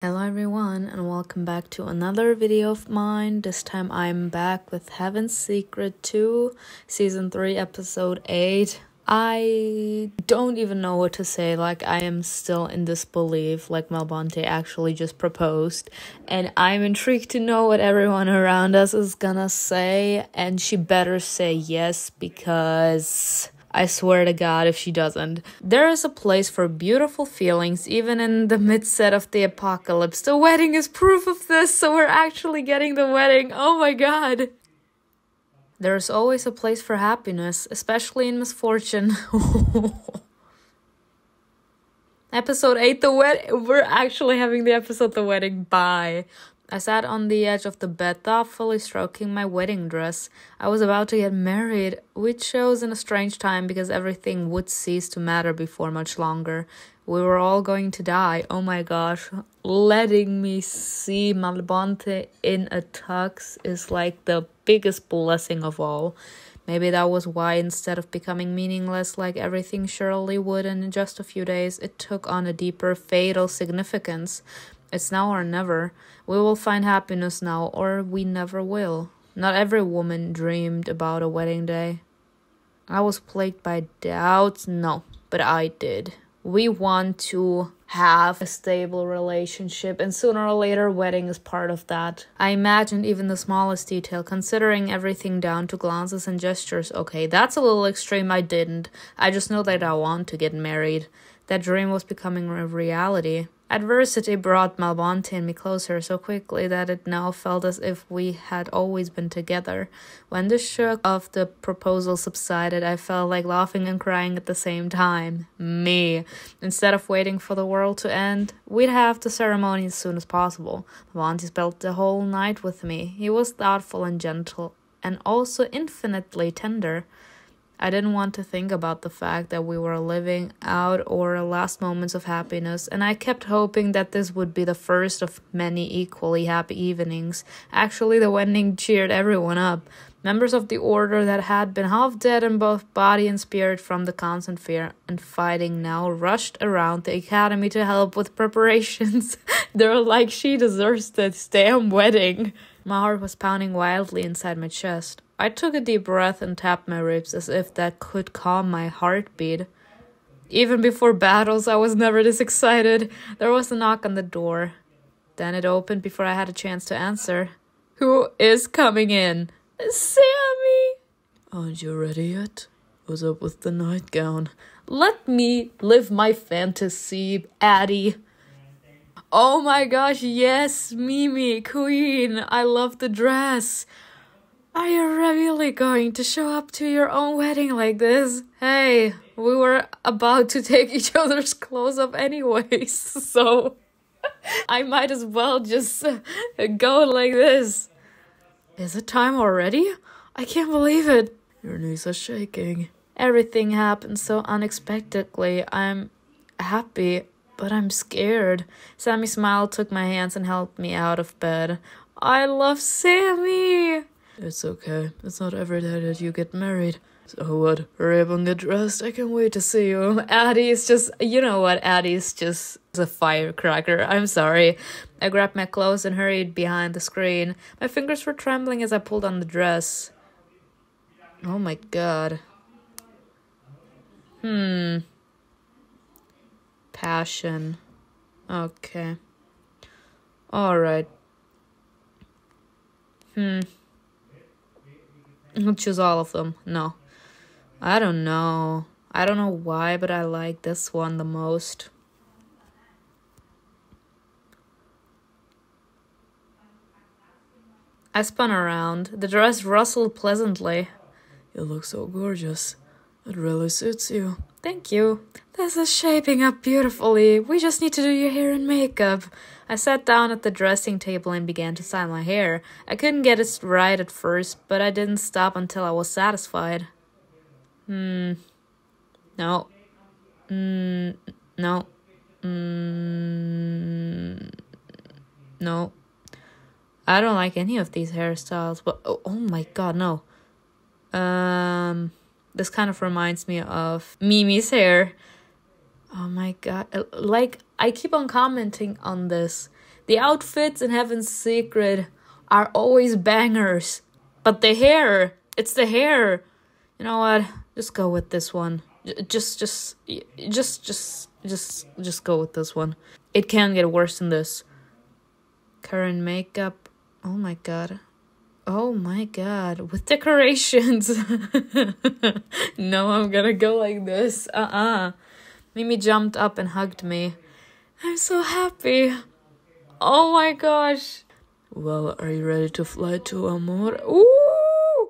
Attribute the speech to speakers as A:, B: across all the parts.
A: Hello everyone and welcome back to another video of mine. This time I'm back with Heaven's Secret 2, Season 3, Episode 8. I don't even know what to say, like I am still in disbelief, like MALBONTE actually just proposed. And I'm intrigued to know what everyone around us is gonna say, and she better say yes because I swear to God if she doesn't. There is a place for beautiful feelings even in the midst of the apocalypse. The wedding is proof of this, so we're actually getting the wedding. Oh my God. There is always a place for happiness, especially in misfortune. Episode 8, the wedding. We're actually having the episode The Wedding. Bye. I sat on the edge of the bed, thoughtfully stroking my wedding dress. I was about to get married. We chose in a strange time because everything would cease to matter before much longer. We were all going to die. Oh my gosh. Letting me see MALBONTE in a tux is like the biggest blessing of all. Maybe that was why, instead of becoming meaningless like everything surely would in just a few days, it took on a deeper, fatal significance. It's now or never. We will find happiness now, or we never will. Not every woman dreamed about a wedding day. I was plagued by doubts. No, but I did. We want to have a stable relationship, and sooner or later, wedding is part of that. I imagined even the smallest detail, considering everything down to glances and gestures. Okay, that's a little extreme. I didn't. I just know that I want to get married. That dream was becoming a reality. Adversity brought MALBONTE and me closer so quickly that it now felt as if we had always been together. When the shock of the proposal subsided, I felt like laughing and crying at the same time. Me. Instead of waiting for the world to end, we'd have the ceremony as soon as possible. MALBONTE spent the whole night with me. He was thoughtful and gentle, and also infinitely tender. I didn't want to think about the fact that we were living out our last moments of happiness, and I kept hoping that this would be the first of many equally happy evenings. Actually, the wedding cheered everyone up. Members of the order that had been half dead in both body and spirit from the constant fear and fighting now rushed around the academy to help with preparations. They were like, she deserves this damn wedding. My heart was pounding wildly inside my chest. I took a deep breath and tapped my ribs as if that could calm my heartbeat. Even before battles, I was never this excited. There was a knock on the door. Then it opened before I had a chance to answer. Who is coming in? Sammy! Aren't you ready yet? What's up with the nightgown? Let me live my fantasy, Addie. Oh my gosh, yes, Mimi, queen. I love the dress. Are you really going to show up to your own wedding like this? Hey, we were about to take each other's clothes off anyways, so I might as well just go like this. Is it time already? I can't believe it. Your knees are shaking. Everything happened so unexpectedly. I'm happy, but I'm scared. Sammy smiled, took my hands, and helped me out of bed. I love Sammy! It's okay. It's not every day that you get married. So what? Hurry up and get dressed. I can't wait to see you. Addie is just... You know what? Addie's just a firecracker. I'm sorry. I grabbed my clothes and hurried behind the screen. My fingers were trembling as I pulled on the dress. Oh my God. Passion. Okay. Alright. I'll choose all of them. No. I don't know. I don't know why, but I like this one the most. I spun around. The dress rustled pleasantly. You look so gorgeous. It really suits you. Thank you. This is shaping up beautifully. We just need to do your hair and makeup. I sat down at the dressing table and began to style my hair. I couldn't get it right at first, but I didn't stop until I was satisfied. No. No. No. I don't like any of these hairstyles, but oh my God, no. This kind of reminds me of Mimi's hair. Oh my God. Like, I keep on commenting on this The outfits in Heaven's Secret are always bangers. But the hair, it's the hair. You know what? Just go with this one. Just go with this one. It can't get worse than this. Current makeup. Oh my god. Oh my god. With decorations. No, I'm gonna go like this. Mimi jumped up and hugged me. I'm so happy. Oh my gosh. Well, are you ready to fly to Amor? Ooh!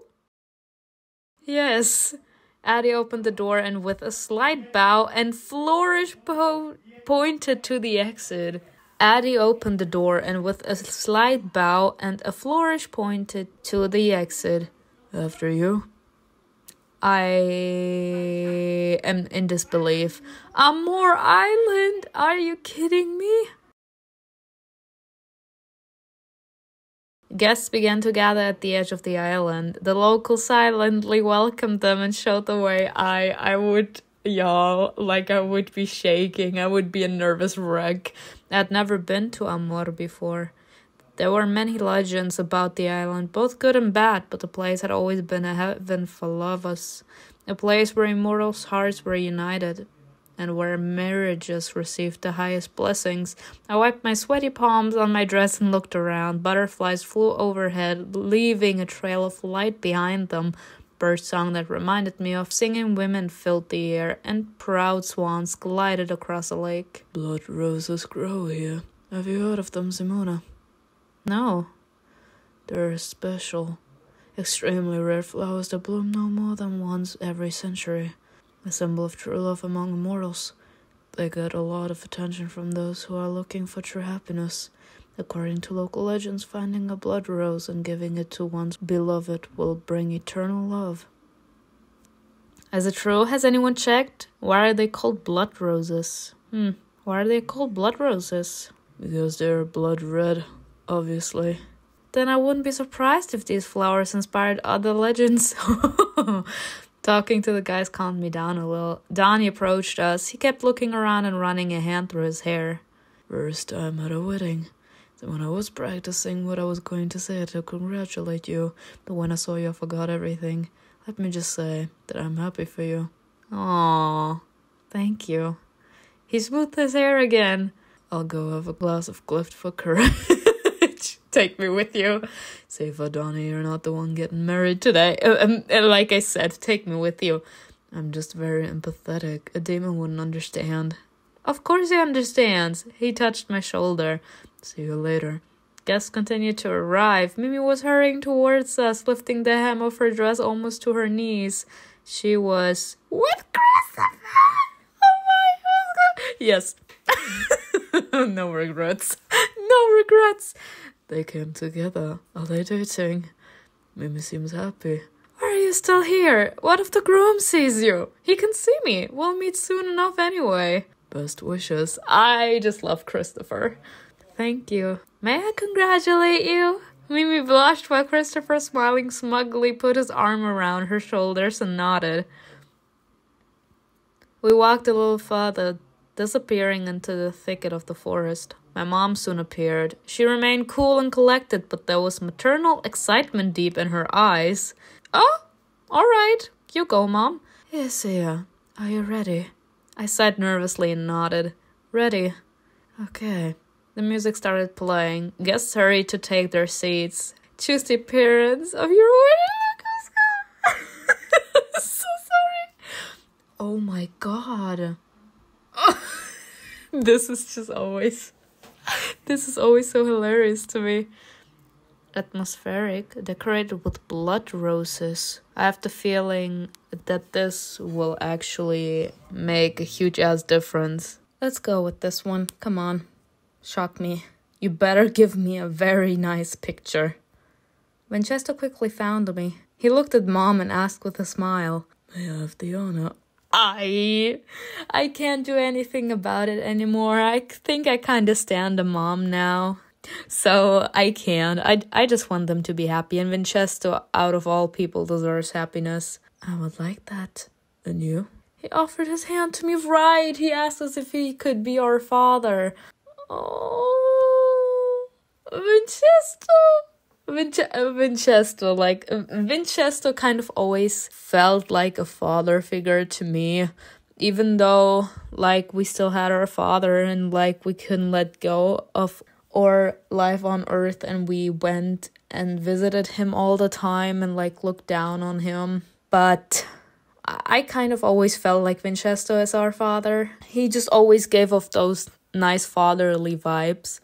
A: Yes. Addie opened the door and with a slight bow and flourish pointed to the exit. Addie opened the door and with a slight bow and a flourish pointed to the exit. After you. I am in disbelief. Amor Island? Are you kidding me? Guests began to gather at the edge of the island. The locals silently welcomed them and showed the way. I would be shaking. I would be a nervous wreck. I'd never been to Amor before. There were many legends about the island, both good and bad, but the place had always been a heaven for lovers. A place where immortals' hearts were united, and where marriages received the highest blessings. I wiped my sweaty palms on my dress and looked around. Butterflies flew overhead, leaving a trail of light behind them. Birdsong that reminded me of singing women filled the air, and proud swans glided across the lake. Blood roses grow here. Have you heard of them, Simona? No. They're special, extremely rare flowers that bloom no more than once every century. A symbol of true love among immortals. They get a lot of attention from those who are looking for true happiness. According to local legends, finding a blood rose and giving it to one's beloved will bring eternal love. Is it true? Has anyone checked? Why are they called blood roses? Why are they called blood roses? Because they're blood red, obviously. Then I wouldn't be surprised if these flowers inspired other legends. Talking to the guys calmed me down a little. Donnie approached us. He kept looking around and running a hand through his hair. First time at a wedding. When I was practicing what I was going to say to congratulate you, but when I saw you I forgot everything. Let me just say that I'm happy for you. Aww, thank you. He smoothed his hair again. I'll go have a glass of Glyph for courage. Take me with you. Say for Donnie, you're not the one getting married today. Like I said, take me with you. I'm just very empathetic. A demon wouldn't understand. Of course he understands. He touched my shoulder. See you later. Guests continued to arrive. Mimi was hurrying towards us, lifting the hem of her dress almost to her knees. She was with Christopher. Oh my God. Yes. No regrets. No regrets. They came together. Are they dating? Mimi seems happy. Why are you still here? What if the groom sees you? He can see me. We'll meet soon enough anyway. Best wishes. I just love Christopher. Thank you. May I congratulate you? Mimi blushed while Christopher, smiling smugly, put his arm around her shoulders and nodded. We walked a little further, disappearing into the thicket of the forest. My mom soon appeared. She remained cool and collected, but there was maternal excitement deep in her eyes. Oh, all right. You go, Mom. Yes, Sia. Are you ready? I sighed nervously and nodded. Ready. Okay. The music started playing. Guests hurried to take their seats. Choose the appearance of your wedding. So sorry. Oh my God. This is always so hilarious to me. Atmospheric, decorated with blood roses. I have the feeling that this will actually make a huge ass difference. Let's go with this one. Come on. Shock me. You better give me a very nice picture. Winchester quickly found me. He looked at Mom and asked with a smile, May I have the honor? I can't do anything about it anymore. I think I kind of stand a mom now. So I can't. I just want them to be happy. And Winchester, out of all people, deserves happiness. I would like that. And you? He offered his hand to me, right. He asked us if he could be our father. Oh. Winchester, like, Winchester kind of always felt like a father figure to me, even though, like, we still had our father and, like, we couldn't let go of our life on Earth, and we went and visited him all the time and, like, looked down on him. But I kind of always felt like Winchester is our father. He just always gave off those nice fatherly vibes.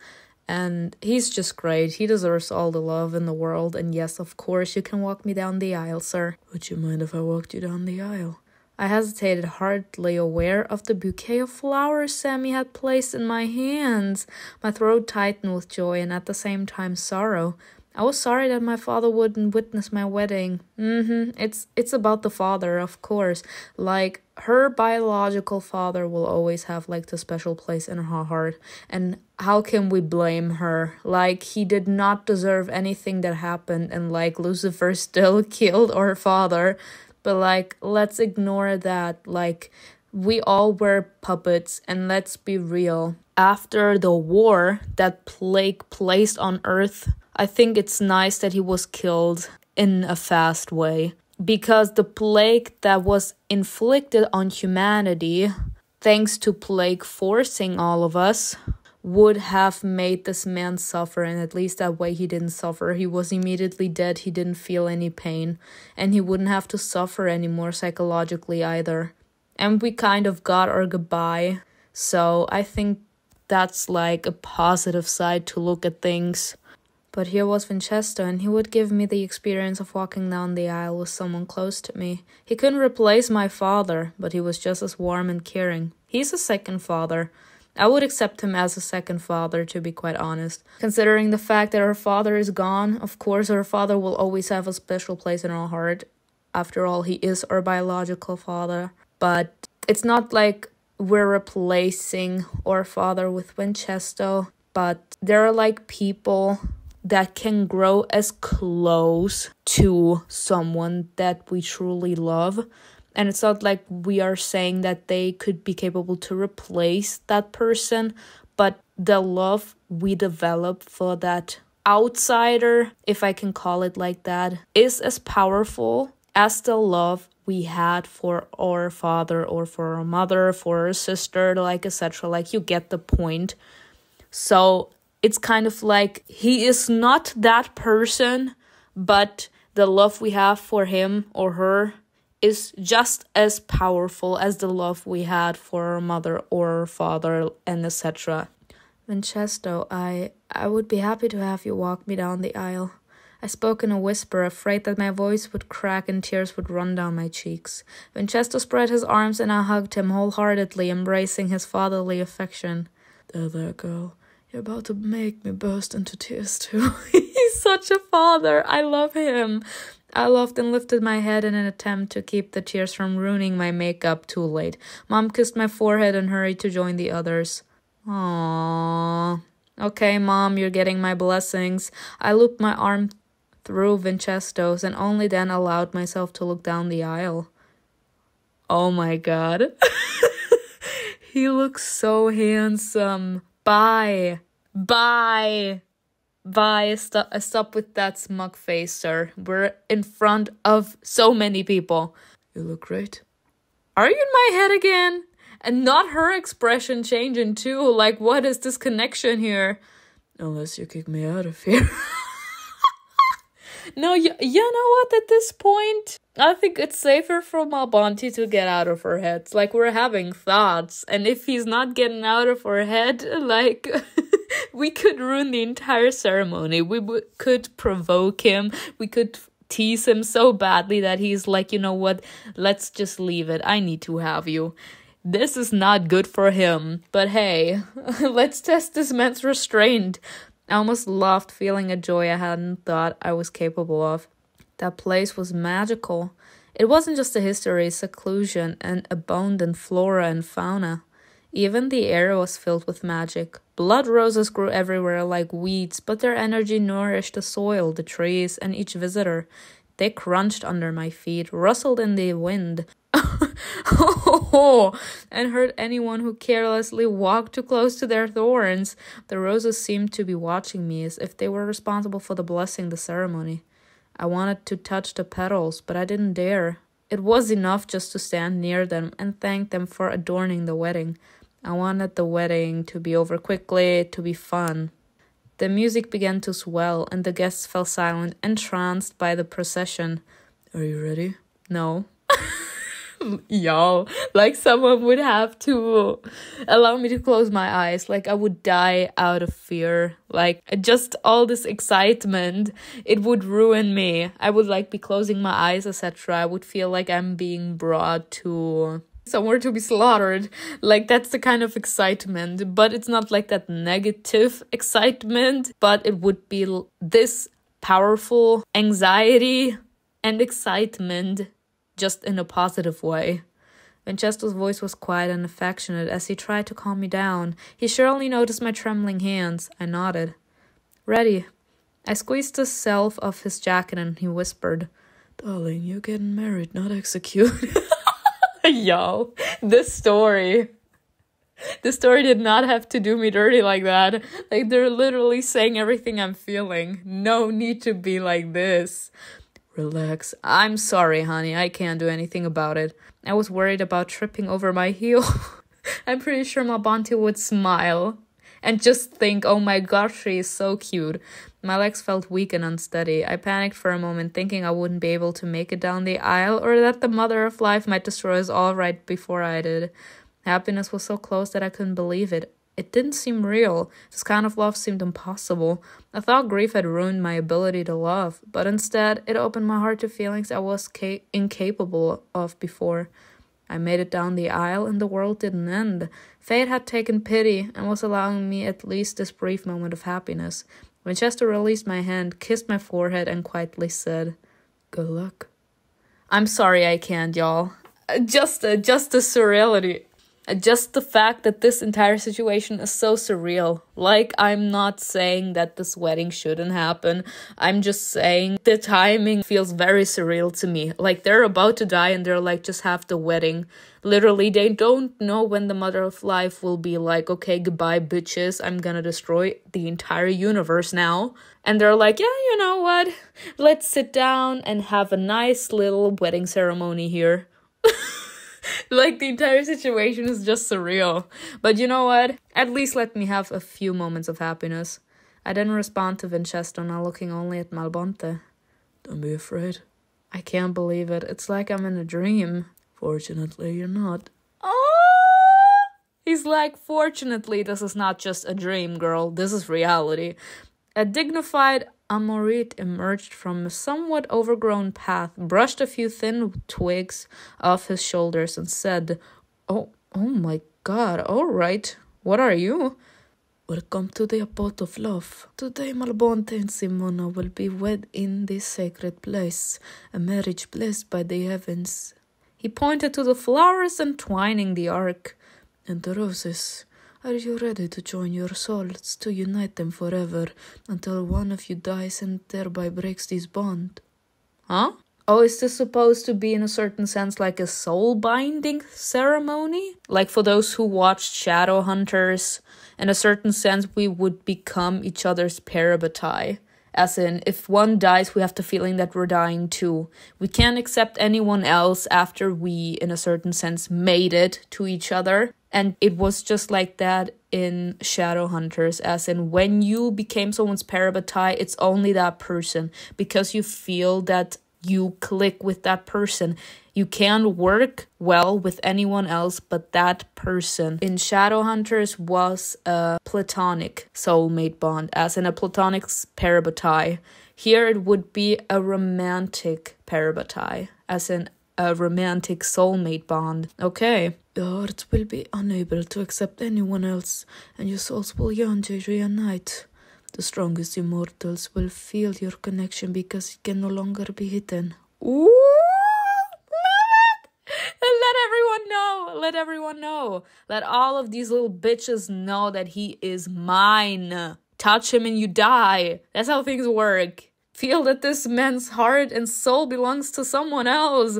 A: And he's just great. He deserves all the love in the world. And yes, of course, you can walk me down the aisle, sir. Would you mind if I walked you down the aisle? I hesitated, hardly aware of the bouquet of flowers Sammy had placed in my hands. My throat tightened with joy and at the same time sorrow. I was sorry that my father wouldn't witness my wedding. It's about the father, of course. Like, her biological father will always have, like, the special place in her heart. And how can we blame her? Like, he did not deserve anything that happened, and, like, Lucifer still killed our father. But, like, let's ignore that. Like, we all were puppets, and let's be real. After the war that plague placed on Earth, I think it's nice that he was killed in a fast way. Because the plague that was inflicted on humanity, thanks to plague forcing all of us, would have made this man suffer. And at least that way he didn't suffer. He was immediately dead. He didn't feel any pain. And he wouldn't have to suffer anymore psychologically either. And we kind of got our goodbye. So I think that's like a positive side to look at things. But here was Winchester, and he would give me the experience of walking down the aisle with someone close to me. He couldn't replace my father, but he was just as warm and caring. He's a second father. I would accept him as a second father, to be quite honest. Considering the fact that our father is gone, of course our father will always have a special place in our heart. After all, he is our biological father. But it's not like we're replacing our father with Winchester, but there are like people that can grow as close to someone that we truly love. And it's not like we are saying that they could be capable to replace that person, but the love we develop for that outsider, if I can call it like that, is as powerful as the love we had for our father or for our mother, for our sister, like etc. Like, you get the point. So it's kind of like he is not that person, but the love we have for him or her is just as powerful as the love we had for our mother or our father and etc. Winchester, I would be happy to have you walk me down the aisle. I spoke in a whisper, afraid that my voice would crack and tears would run down my cheeks. Winchester spread his arms and I hugged him wholeheartedly, embracing his fatherly affection. There, girl. You're about to make me burst into tears too. He's such a father. I love him. I laughed and lifted my head in an attempt to keep the tears from ruining my makeup. Too late. Mom kissed my forehead and hurried to join the others. Aww. Okay, Mom, you're getting my blessings. I looped my arm through Winchester's and only then allowed myself to look down the aisle. Oh my god. He looks so handsome. Bye. Stop with that smug face, sir. We're in front of so many people. You look great. Are you in my head again? And not her expression changing too. Like, what is this connection here? Unless you kick me out of here. No, you know what? At this point, I think it's safer for MALBONTE to get out of her head. Like, we're having thoughts. And if he's not getting out of her head, like, we could ruin the entire ceremony. We could provoke him. We could tease him so badly that he's like, you know what? Let's just leave it. I need to have you. This is not good for him. But hey, let's test this man's restraint. I almost laughed, feeling a joy I hadn't thought I was capable of. That place was magical. It wasn't just a history, seclusion, and abundant flora and fauna. Even the air was filled with magic. Blood roses grew everywhere like weeds, but their energy nourished the soil, the trees, and each visitor. They crunched under my feet, rustled in the wind, and hurt anyone who carelessly walked too close to their thorns. The roses seemed to be watching me as if they were responsible for the blessing the ceremony. I wanted to touch the petals, but I didn't dare. It was enough just to stand near them and thank them for adorning the wedding. I wanted the wedding to be over quickly, to be fun. The music began to swell, and the guests fell silent, entranced by the procession. Are you ready? No. Y'all, like someone would have to allow me to close my eyes. Like I would die out of fear. Like just all this excitement, it would ruin me. I would like be closing my eyes, etc. I would feel like I'm being brought to somewhere to be slaughtered. Like that's the kind of excitement, but it's not like that negative excitement, but it would be this powerful anxiety and excitement, just in a positive way. Vincenzo's voice was quiet and affectionate as he tried to calm me down. He surely noticed my trembling hands. I nodded. Ready. I squeezed the self of his jacket and he whispered, Darling, you're getting married, not executed. Yo, this story did not have to do me dirty like that. Like, they're literally saying everything I'm feeling. No need to be like this. Relax. I'm sorry, honey. I can't do anything about it. I was worried about tripping over my heel. I'm pretty sure MALBONTE would smile and just think, oh my gosh, she is so cute. My legs felt weak and unsteady. I panicked for a moment, thinking I wouldn't be able to make it down the aisle or that the mother of life might destroy us all right before I did. Happiness was so close that I couldn't believe it. It didn't seem real. This kind of love seemed impossible. I thought grief had ruined my ability to love, but instead, it opened my heart to feelings I was incapable of before. I made it down the aisle and the world didn't end. Fate had taken pity and was allowing me at least this brief moment of happiness. Vincenzo released my hand, kissed my forehead, and quietly said, Good luck. I'm sorry I can't, y'all. Just the surreality. Just the fact that this entire situation is so surreal. Like, I'm not saying that this wedding shouldn't happen. I'm just saying the timing feels very surreal to me. Like, they're about to die and they're like, just have the wedding. Literally, they don't know when the mother of life will be like, okay, goodbye, bitches. I'm gonna destroy the entire universe now. And they're like, yeah, you know what? Let's sit down and have a nice little wedding ceremony here. Like, the entire situation is just surreal. But you know what? At least let me have a few moments of happiness. I didn't respond to Vincenzo, now looking only at MALBONTE. Don't be afraid. I can't believe it. It's like I'm in a dream. Fortunately, you're not. Oh! He's like, fortunately, this is not just a dream, girl. This is reality. A dignified Amorit emerged from a somewhat overgrown path, brushed a few thin twigs off his shoulders, and said, Oh my God, all right. What are you? Welcome to the abode of love. Today, MALBONTE and Simona will be wed in this sacred place, a marriage blessed by the heavens. He pointed to the flowers entwining the ark. And the roses. Are you ready to join your souls, to unite them forever, until one of you dies and thereby breaks this bond? Huh? Oh, is this supposed to be in a certain sense like a soul-binding ceremony? Like for those who watched Shadowhunters, in a certain sense we would become each other's parabatai. As in, if one dies, we have the feeling that we're dying too. We can't accept anyone else after we, in a certain sense, made it to each other. And it was just like that in Shadowhunters, as in when you became someone's parabatai, it's only that person because you feel that you click with that person. You can't work well with anyone else but that person. In Shadowhunters was a platonic soulmate bond, as in a platonic parabatai. Here it would be a romantic parabatai, as in a romantic soulmate bond. Okay. Your hearts will be unable to accept anyone else, and your souls will yearn to reunite. The strongest immortals will feel your connection because it can no longer be hidden. Ooh! Let everyone know! Let everyone know! Let all of these little bitches know that he is mine. Touch him and you die. That's how things work. Feel that this man's heart and soul belongs to someone else.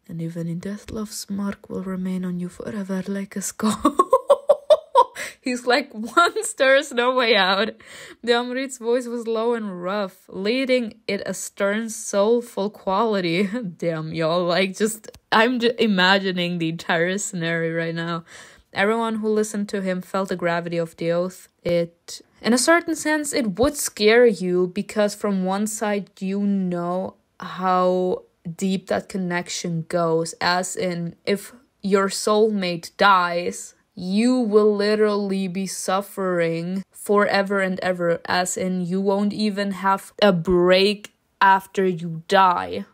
A: And even in death, love's mark will remain on you forever like a scar. He's like, once there's no way out. The Amrit's voice was low and rough, leading it a stern, soulful quality. Damn, y'all, like, I'm just imagining the entire scenario right now. Everyone who listened to him felt the gravity of the oath. In a certain sense, it would scare you, because from one side, you know how deep that connection goes, as in, if your soulmate dies, you will literally be suffering forever and ever, as in you won't even have a break after you die.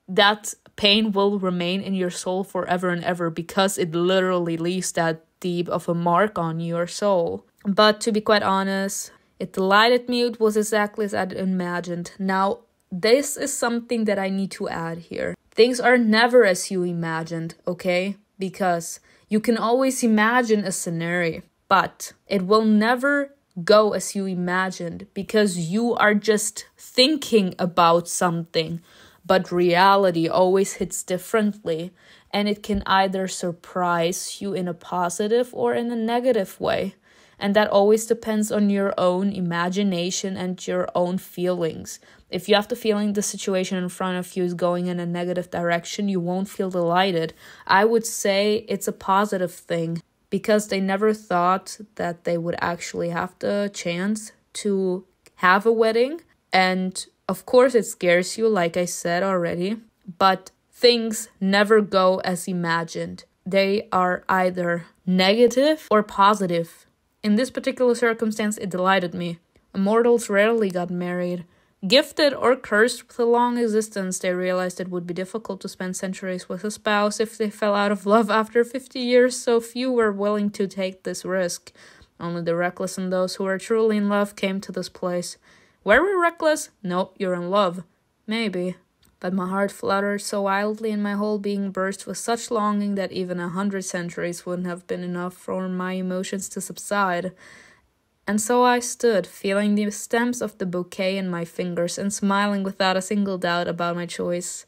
A: That pain will remain in your soul forever and ever, because it literally leaves that deep of a mark on your soul. But to be quite honest, it delighted me. It was exactly as I'd imagined. Now, this is something that I need to add here. Things are never as you imagined, okay? Because you can always imagine a scenario, but it will never go as you imagined, because you are just thinking about something, but reality always hits differently, and it can either surprise you in a positive or in a negative way. And that always depends on your own imagination and your own feelings. If you have the feeling the situation in front of you is going in a negative direction, you won't feel delighted. I would say it's a positive thing, because they never thought that they would actually have the chance to have a wedding. And of course it scares you, like I said already, but things never go as imagined. They are either negative or positive. In this particular circumstance, it delighted me. Immortals rarely got married. Gifted or cursed with a long existence, they realized it would be difficult to spend centuries with a spouse if they fell out of love after 50 years, so few were willing to take this risk. Only the reckless and those who were truly in love came to this place. Were we reckless? Nope, you're in love. Maybe. But my heart fluttered so wildly and my whole being burst with such longing that even 100 centuries wouldn't have been enough for my emotions to subside. And so I stood, feeling the stems of the bouquet in my fingers and smiling without a single doubt about my choice.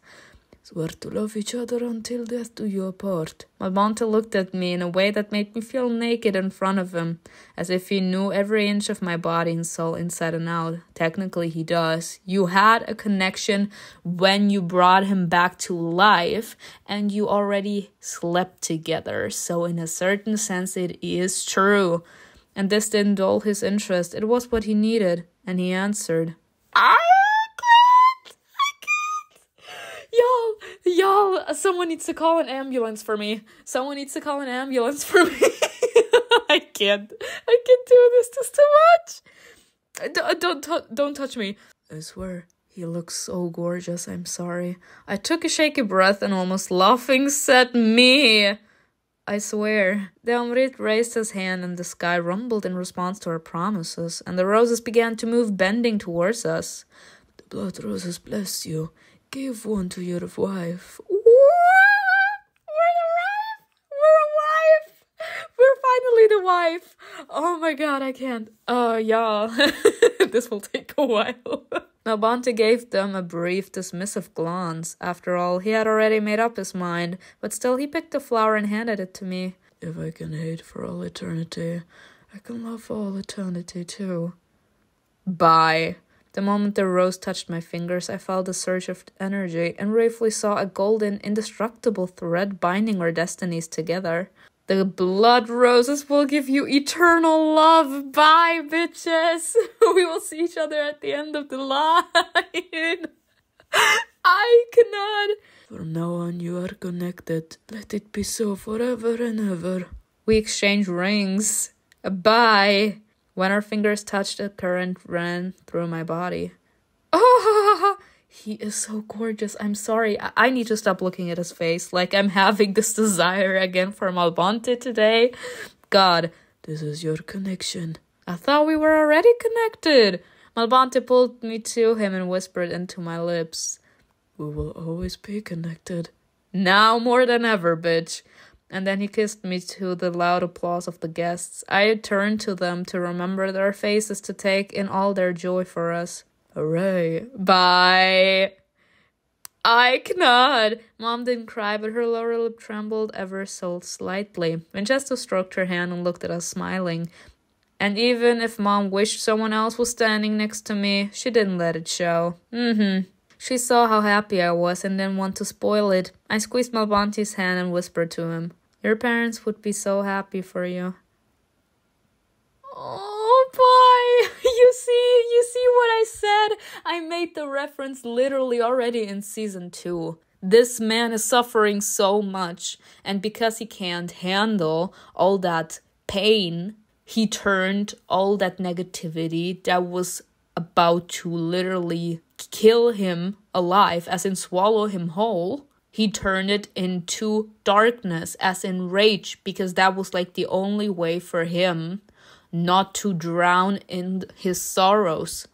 A: Swear to love each other until death do you apart. MALBONTE looked at me in a way that made me feel naked in front of him, as if he knew every inch of my body and soul inside and out. Technically he does. You had a connection when you brought him back to life, and you already slept together, so in a certain sense it is true. And this didn't dull his interest. It was what he needed, and he answered. I can't. Y'all, someone needs to call an ambulance for me. I can't do this. This is too much. Don't touch me. I swear, he looks so gorgeous. I'm sorry. I took a shaky breath and almost laughing said, me. I swear. The Amrit raised his hand and the sky rumbled in response to our promises, and the roses began to move, bending towards us. The blood roses bless you. Give one to your wife. We're finally the wife. Oh my god, I can't. Y'all. This will take a while. MALBONTE gave them a brief, dismissive glance. After all, he had already made up his mind, but still he picked the flower and handed it to me. If I can hate for all eternity, I can love for all eternity too. Bye. The moment the rose touched my fingers, I felt a surge of energy and briefly saw a golden, indestructible thread binding our destinies together. The blood roses will give you eternal love. Bye, bitches. We will see each other at the end of the line. I cannot. From now on, you are connected. Let it be so forever and ever. We exchanged rings. Bye. When our fingers touched, a current ran through my body. Oh, he is so gorgeous. I'm sorry. I need to stop looking at his face. Like I'm having this desire again for MALBONTE today. God, this is your connection. I thought we were already connected. MALBONTE pulled me to him and whispered into my lips. We will always be connected. Now more than ever, bitch. And then he kissed me to the loud applause of the guests. I turned to them to remember their faces, to take in all their joy for us. Hooray. Bye. I cannot. Mom didn't cry, but her lower lip trembled ever so slightly. Winchester stroked her hand and looked at us, smiling. And even if Mom wished someone else was standing next to me, she didn't let it show. She saw how happy I was and didn't want to spoil it. I squeezed Malbonte's hand and whispered to him, "Your parents would be so happy for you." Oh, boy. You see what I said? I made the reference literally already in season 2. This man is suffering so much, and because he can't handle all that pain, he turned all that negativity that was about to literally kill him alive, as in swallow him whole. He turned it into darkness, as in rage, because that was like the only way for him not to drown in his sorrows.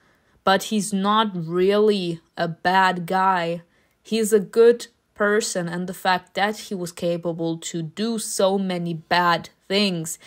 A: But he's not really a bad guy. He's a good person, and the fact that he was capable to do so many bad things,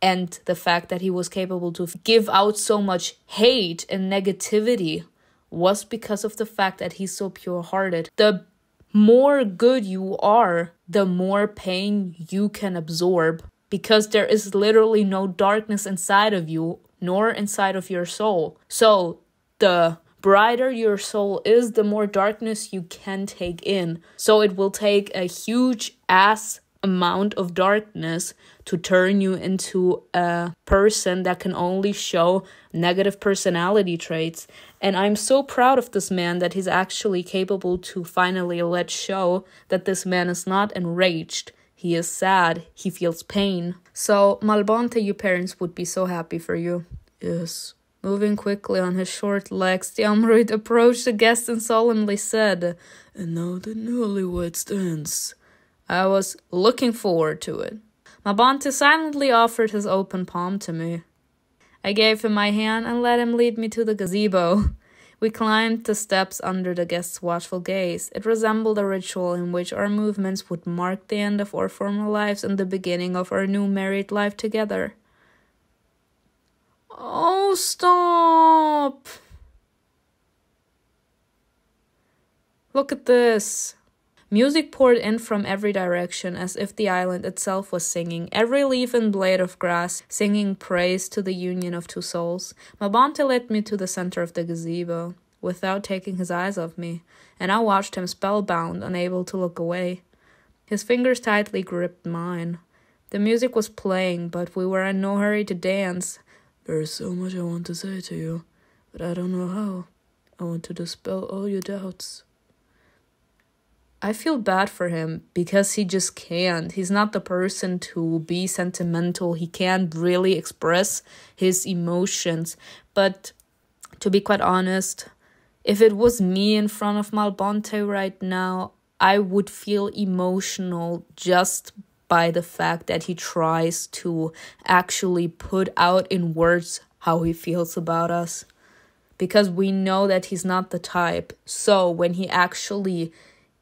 A: and the fact that he was capable to give out so much hate and negativity, was because of the fact that he's so pure-hearted. The more good you are, the more pain you can absorb, because there is literally no darkness inside of you, nor inside of your soul. So the brighter your soul is, the more darkness you can take in. So it will take a huge ass amount of darkness to turn you into a person that can only show negative personality traits. And I'm so proud of this man that he's actually capable to finally let show that this man is not enraged. He is sad. He feels pain. So, Malbonte, your parents would be so happy for you. Yes. Moving quickly on his short legs, the Amrud approached the guest and solemnly said, "And now the newlyweds dance." I was looking forward to it. Malbonte silently offered his open palm to me. I gave him my hand and let him lead me to the gazebo. We climbed the steps under the guest's watchful gaze. It resembled a ritual in which our movements would mark the end of our former lives and the beginning of our new married life together. Oh, stop! Look at this. Music poured in from every direction, as if the island itself was singing, every leaf and blade of grass singing praise to the union of two souls. Malbonte led me to the center of the gazebo, without taking his eyes off me, and I watched him spellbound, unable to look away. His fingers tightly gripped mine. The music was playing, but we were in no hurry to dance. "There is so much I want to say to you, but I don't know how. I want to dispel all your doubts." I feel bad for him because he just can't. He's not the person to be sentimental. He can't really express his emotions. But to be quite honest, if it was me in front of Malbonte right now, I would feel emotional just by the fact that he tries to actually put out in words how he feels about us. Because we know that he's not the type. So when he actually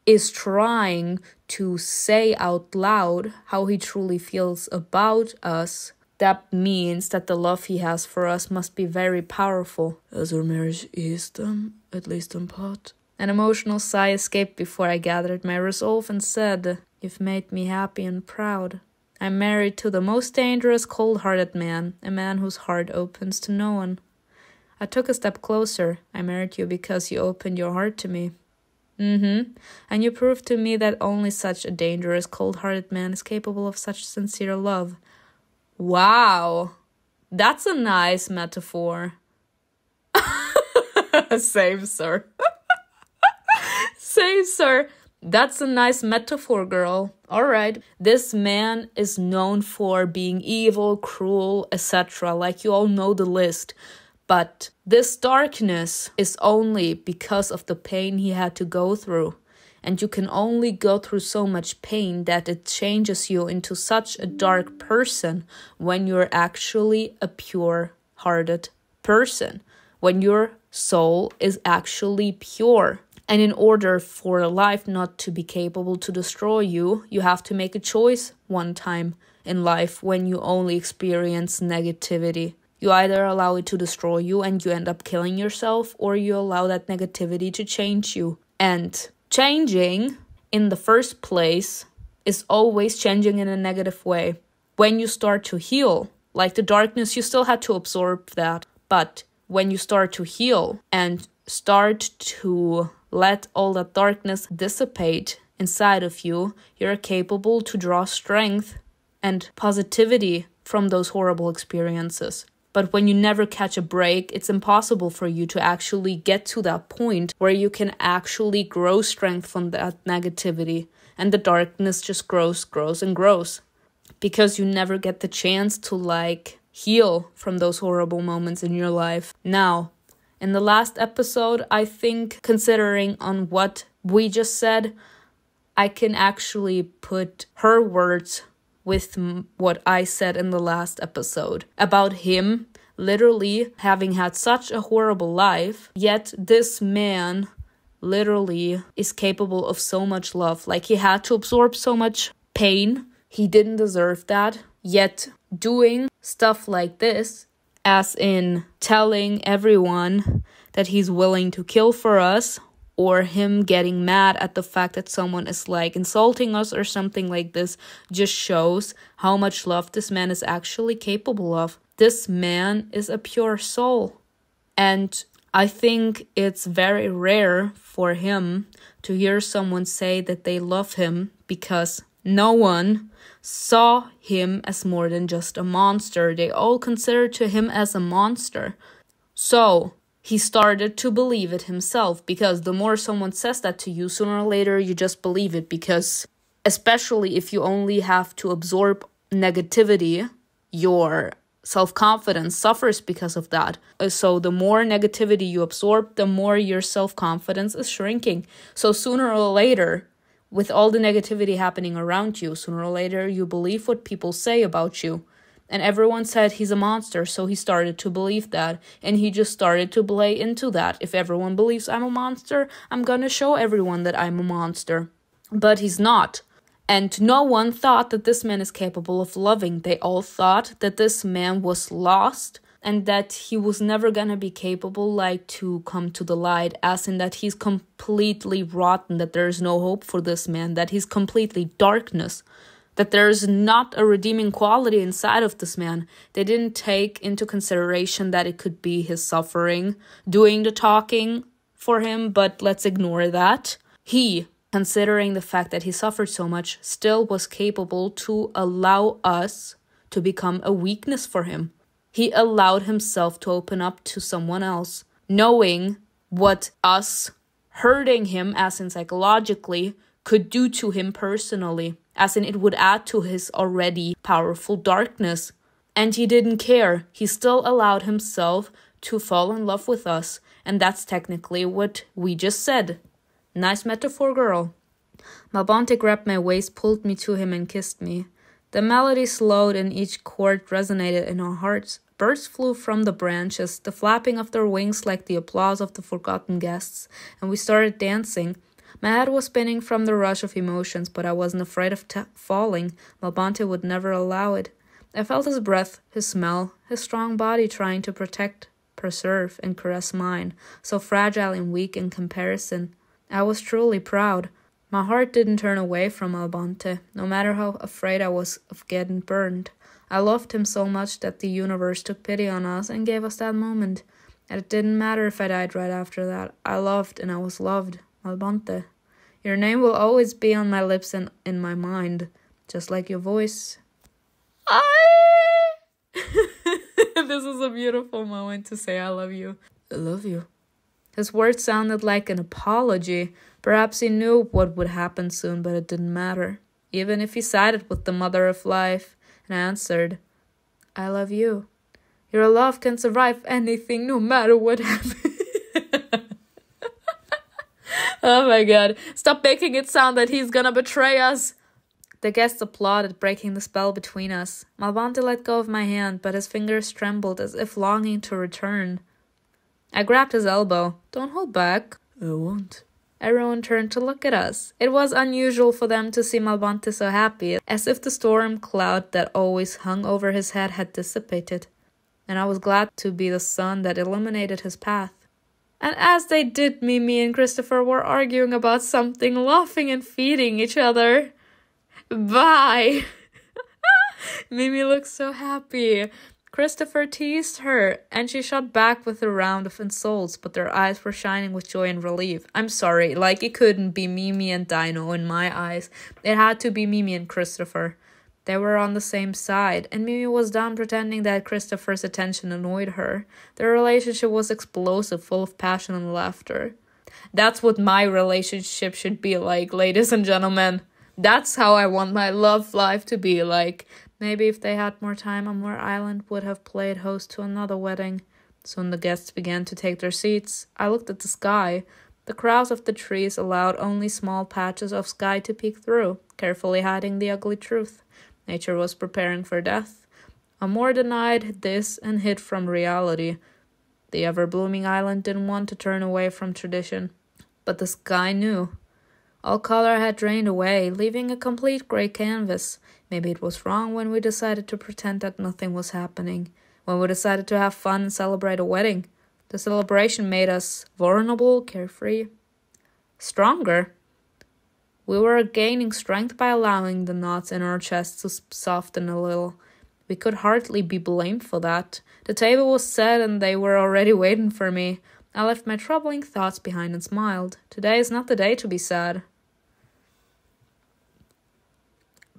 A: is trying to say out loud how he truly feels about us, that means that the love he has for us must be very powerful. As our marriage is at least in part. An emotional sigh escaped before I gathered my resolve and said, "You've made me happy and proud. I'm married to the most dangerous, cold-hearted man, a man whose heart opens to no one. I took a step closer. I married you because you opened your heart to me. And you proved to me that only such a dangerous, cold-hearted man is capable of such sincere love." Wow, that's a nice metaphor. Same, sir. Same, sir. That's a nice metaphor, girl. Alright. This man is known for being evil, cruel, etc. Like you all know the list. But this darkness is only because of the pain he had to go through. And you can only go through so much pain that it changes you into such a dark person when you're actually a pure-hearted person. When your soul is actually pure. And in order for life not to be capable to destroy you, you have to make a choice one time in life when you only experience negativity. You either allow it to destroy you and you end up killing yourself, or you allow that negativity to change you. And changing, in the first place, is always changing in a negative way. When you start to heal, like the darkness, you still had to absorb that. But when you start to heal and start to let all that darkness dissipate inside of you, you're capable to draw strength and positivity from those horrible experiences. But when you never catch a break, it's impossible for you to actually get to that point where you can actually grow strength from that negativity. And the darkness just grows and grows. Because you never get the chance to heal from those horrible moments in your life. Now, in the last episode, I think, considering on what we just said, I can actually put her words with what I said in the last episode about him literally having had such a horrible life, yet this man literally is capable of so much love. Like, he had to absorb so much pain. He didn't deserve that. Yet doing stuff like this, as in telling everyone that he's willing to kill for us, or him getting mad at the fact that someone is insulting us or something like this, just shows how much love this man is actually capable of. This man is a pure soul. And I think it's very rare for him to hear someone say that they love him, because no one saw him as more than just a monster. They all considered him as a monster. So he started to believe it himself, because the more someone says that to you, sooner or later you just believe it, because especially if you only have to absorb negativity, your self-confidence suffers because of that. So the more negativity you absorb, the more your self-confidence is shrinking. So sooner or later, with all the negativity happening around you, sooner or later you believe what people say about you. And everyone said he's a monster, so he started to believe that. And he just started to play into that. If everyone believes I'm a monster, I'm gonna show everyone that I'm a monster. But he's not. And no one thought that this man is capable of loving. They all thought that this man was lost and that he was never gonna be capable to come to the light, as in that he's completely rotten, that there's no hope for this man, that he's completely darkness, that there's not a redeeming quality inside of this man. They didn't take into consideration that it could be his suffering doing the talking for him, but let's ignore that. He, considering the fact that he suffered so much, still was capable to allow us to become a weakness for him. He allowed himself to open up to someone else, knowing what us hurting him, as in psychologically, could do to him personally, as in it would add to his already powerful darkness. And he didn't care. He still allowed himself to fall in love with us. And that's technically what we just said. Nice metaphor, girl. Malbonte grabbed my waist, pulled me to him, and kissed me. The melody slowed and each chord resonated in our hearts. Birds flew from the branches, the flapping of their wings like the applause of the forgotten guests, and we started dancing. My head was spinning from the rush of emotions, but I wasn't afraid of falling. Malbonte would never allow it. I felt his breath, his smell, his strong body trying to protect, preserve, and caress mine, so fragile and weak in comparison. I was truly proud. My heart didn't turn away from Malbonte, no matter how afraid I was of getting burned. I loved him so much that the universe took pity on us and gave us that moment. And it didn't matter if I died right after that. I loved and I was loved. Malbonte. Your name will always be on my lips and in my mind, just like your voice. This is a beautiful moment to say I love you. I love you. His words sounded like an apology. Perhaps he knew what would happen soon, but it didn't matter. Even if he sided with the mother of life. And I answered, I love you. Your love can survive anything, no matter what happens. Oh my god. Stop making it sound that he's gonna betray us. The guests applauded, breaking the spell between us. Malbonte let go of my hand, but his fingers trembled as if longing to return. I grabbed his elbow. Don't hold back. I won't. Everyone turned to look at us. It was unusual for them to see Malbonte so happy, as if the storm cloud that always hung over his head had dissipated. and I was glad to be the sun that illuminated his path. And as they did, Mimi and Christopher were arguing about something, laughing and feeding each other. Bye! Mimi looked so happy. Christopher teased her, and she shot back with a round of insults, but their eyes were shining with joy and relief. I'm sorry, it couldn't be Mimi and Dino in my eyes. It had to be Mimi and Christopher. They were on the same side, and Mimi was down pretending that Christopher's attention annoyed her. Their relationship was explosive, full of passion and laughter. That's what my relationship should be like, ladies and gentlemen. That's how I want my love life to be like. Maybe if they had more time, Amor Island would have played host to another wedding. Soon the guests began to take their seats. I looked at the sky. The crowds of the trees allowed only small patches of sky to peek through, carefully hiding the ugly truth. Nature was preparing for death. Amor denied this and hid from reality. The ever-blooming island didn't want to turn away from tradition. But the sky knew. All color had drained away, leaving a complete gray canvas. Maybe it was wrong when we decided to pretend that nothing was happening. When we decided to have fun and celebrate a wedding. The celebration made us vulnerable, carefree, stronger. We were gaining strength by allowing the knots in our chests to soften a little. We could hardly be blamed for that. The table was set and they were already waiting for me. I left my troubling thoughts behind and smiled. Today is not the day to be sad.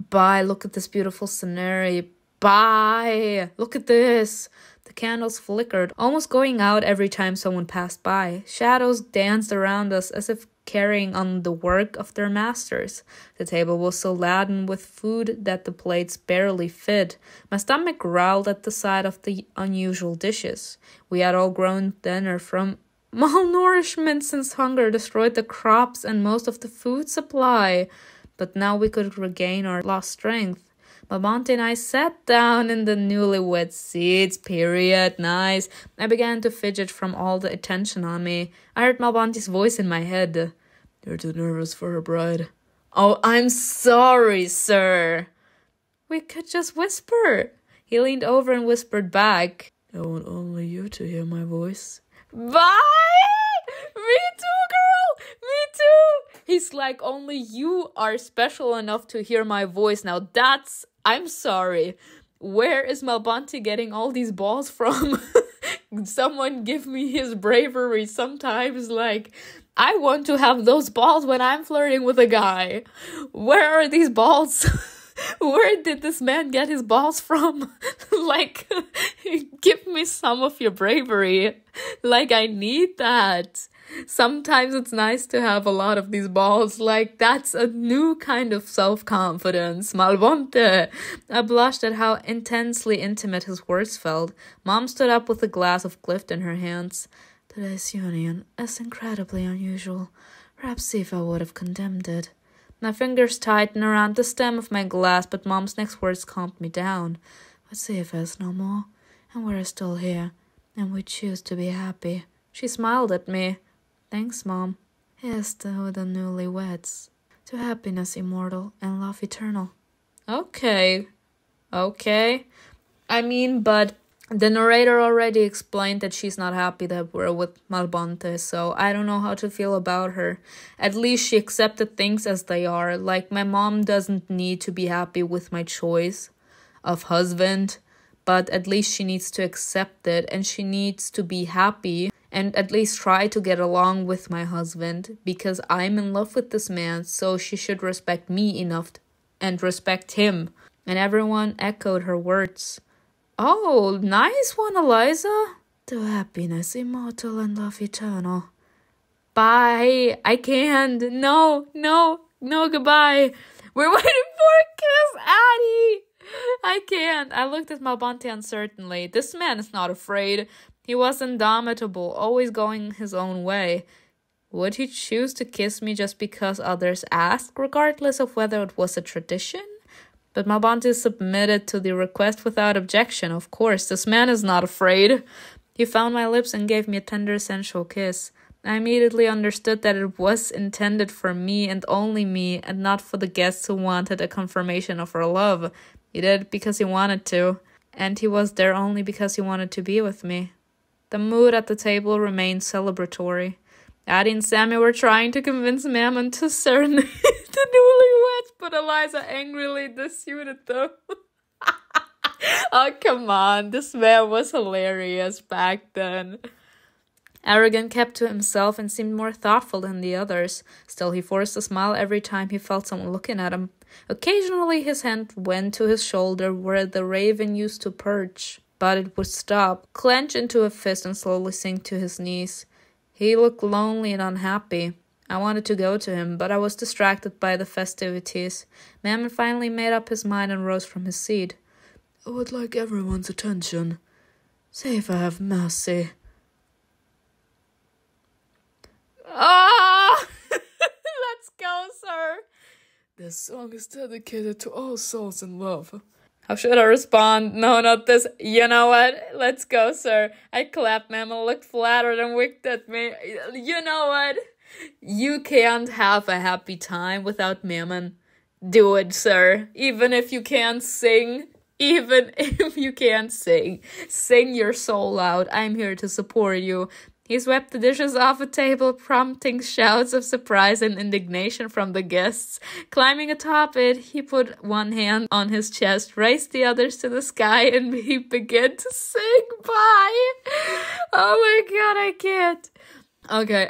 A: Bye, look at this beautiful scenery. Bye, look at this. The candles flickered, almost going out every time someone passed by. Shadows danced around us as if carrying on the work of their masters. The table was so laden with food that the plates barely fit. My stomach growled at the sight of the unusual dishes. We had all grown thinner from malnourishment since hunger destroyed the crops and most of the food supply. But now we could regain our lost strength. MALBONTE and I sat down in the newlywed seats. Period. Nice. I began to fidget from all the attention on me. I heard MALBONTE's voice in my head. You're too nervous for her bride. Oh, I'm sorry, sir. We could just whisper. He leaned over and whispered back. I want only you to hear my voice. Bye! Me too, girl! Me too! He's like, only you are special enough to hear my voice. Now that's... I'm sorry. Where is MALBONTE getting all these balls from? Someone give me his bravery sometimes. I want to have those balls when I'm flirting with a guy. Where are these balls? Where did this man get his balls from? Give me some of your bravery. I need that. Sometimes it's nice to have a lot of these balls. That's a new kind of self-confidence. MALBONTE. I blushed at how intensely intimate his words felt. Mom stood up with a glass of Clift in her hands. Today's union is incredibly unusual. Perhaps Siva would have condemned it. My fingers tightened around the stem of my glass, but Mom's next words calmed me down. But Siva is no more, and we're still here, and we choose to be happy. She smiled at me. Thanks, Mom. Here's to the newlyweds. To happiness immortal and love eternal. Okay. But the narrator already explained that she's not happy that we're with MALBONTE, so I don't know how to feel about her. At least she accepted things as they are. My mom doesn't need to be happy with my choice of husband, but at least she needs to accept it, and she needs to be happy and at least try to get along with my husband, because I'm in love with this man, so she should respect me enough and respect him. And everyone echoed her words. Oh, nice one, Eliza. To happiness immortal and love eternal. Bye. I can't. No, goodbye. We're waiting for a kiss, Addie. I can't. I looked at MALBONTE uncertainly. This man is not afraid. He was indomitable, always going his own way. Would he choose to kiss me just because others asked, regardless of whether it was a tradition? But MALBONTE submitted to the request without objection. Of course, this man is not afraid. He found my lips and gave me a tender, sensual kiss. I immediately understood that it was intended for me and only me, and not for the guests who wanted a confirmation of our love. He did it because he wanted to. and he was there only because he wanted to be with me. The mood at the table remained celebratory. Addie and Sammy were trying to convince Mammon to serenade the newlyweds, but Eliza angrily dissuaded them. Oh, come on. This man was hilarious back then. Arrogant kept to himself and seemed more thoughtful than the others. Still, he forced a smile every time he felt someone looking at him. Occasionally, his hand went to his shoulder where the raven used to perch, but it would stop, clench into a fist, and slowly sink to his knees. He looked lonely and unhappy. I wanted to go to him, but I was distracted by the festivities. Mammon finally made up his mind and rose from his seat. I would like everyone's attention. Say if I have mercy. Ah! Let's go, sir. This song is dedicated to all souls in love. How should I respond? No, not this. You know what? Let's go, sir. I clapped. Mammon looked flattered and winked at me. You know what? You can't have a happy time without Mammon. Do it, sir. Even if you can't sing. Even if you can't sing. Sing your soul out. I'm here to support you. He swept the dishes off a table, prompting shouts of surprise and indignation from the guests. Climbing atop it, he put one hand on his chest, raised the others to the sky, and he began to sing. Bye! Oh my god, I can't. Okay,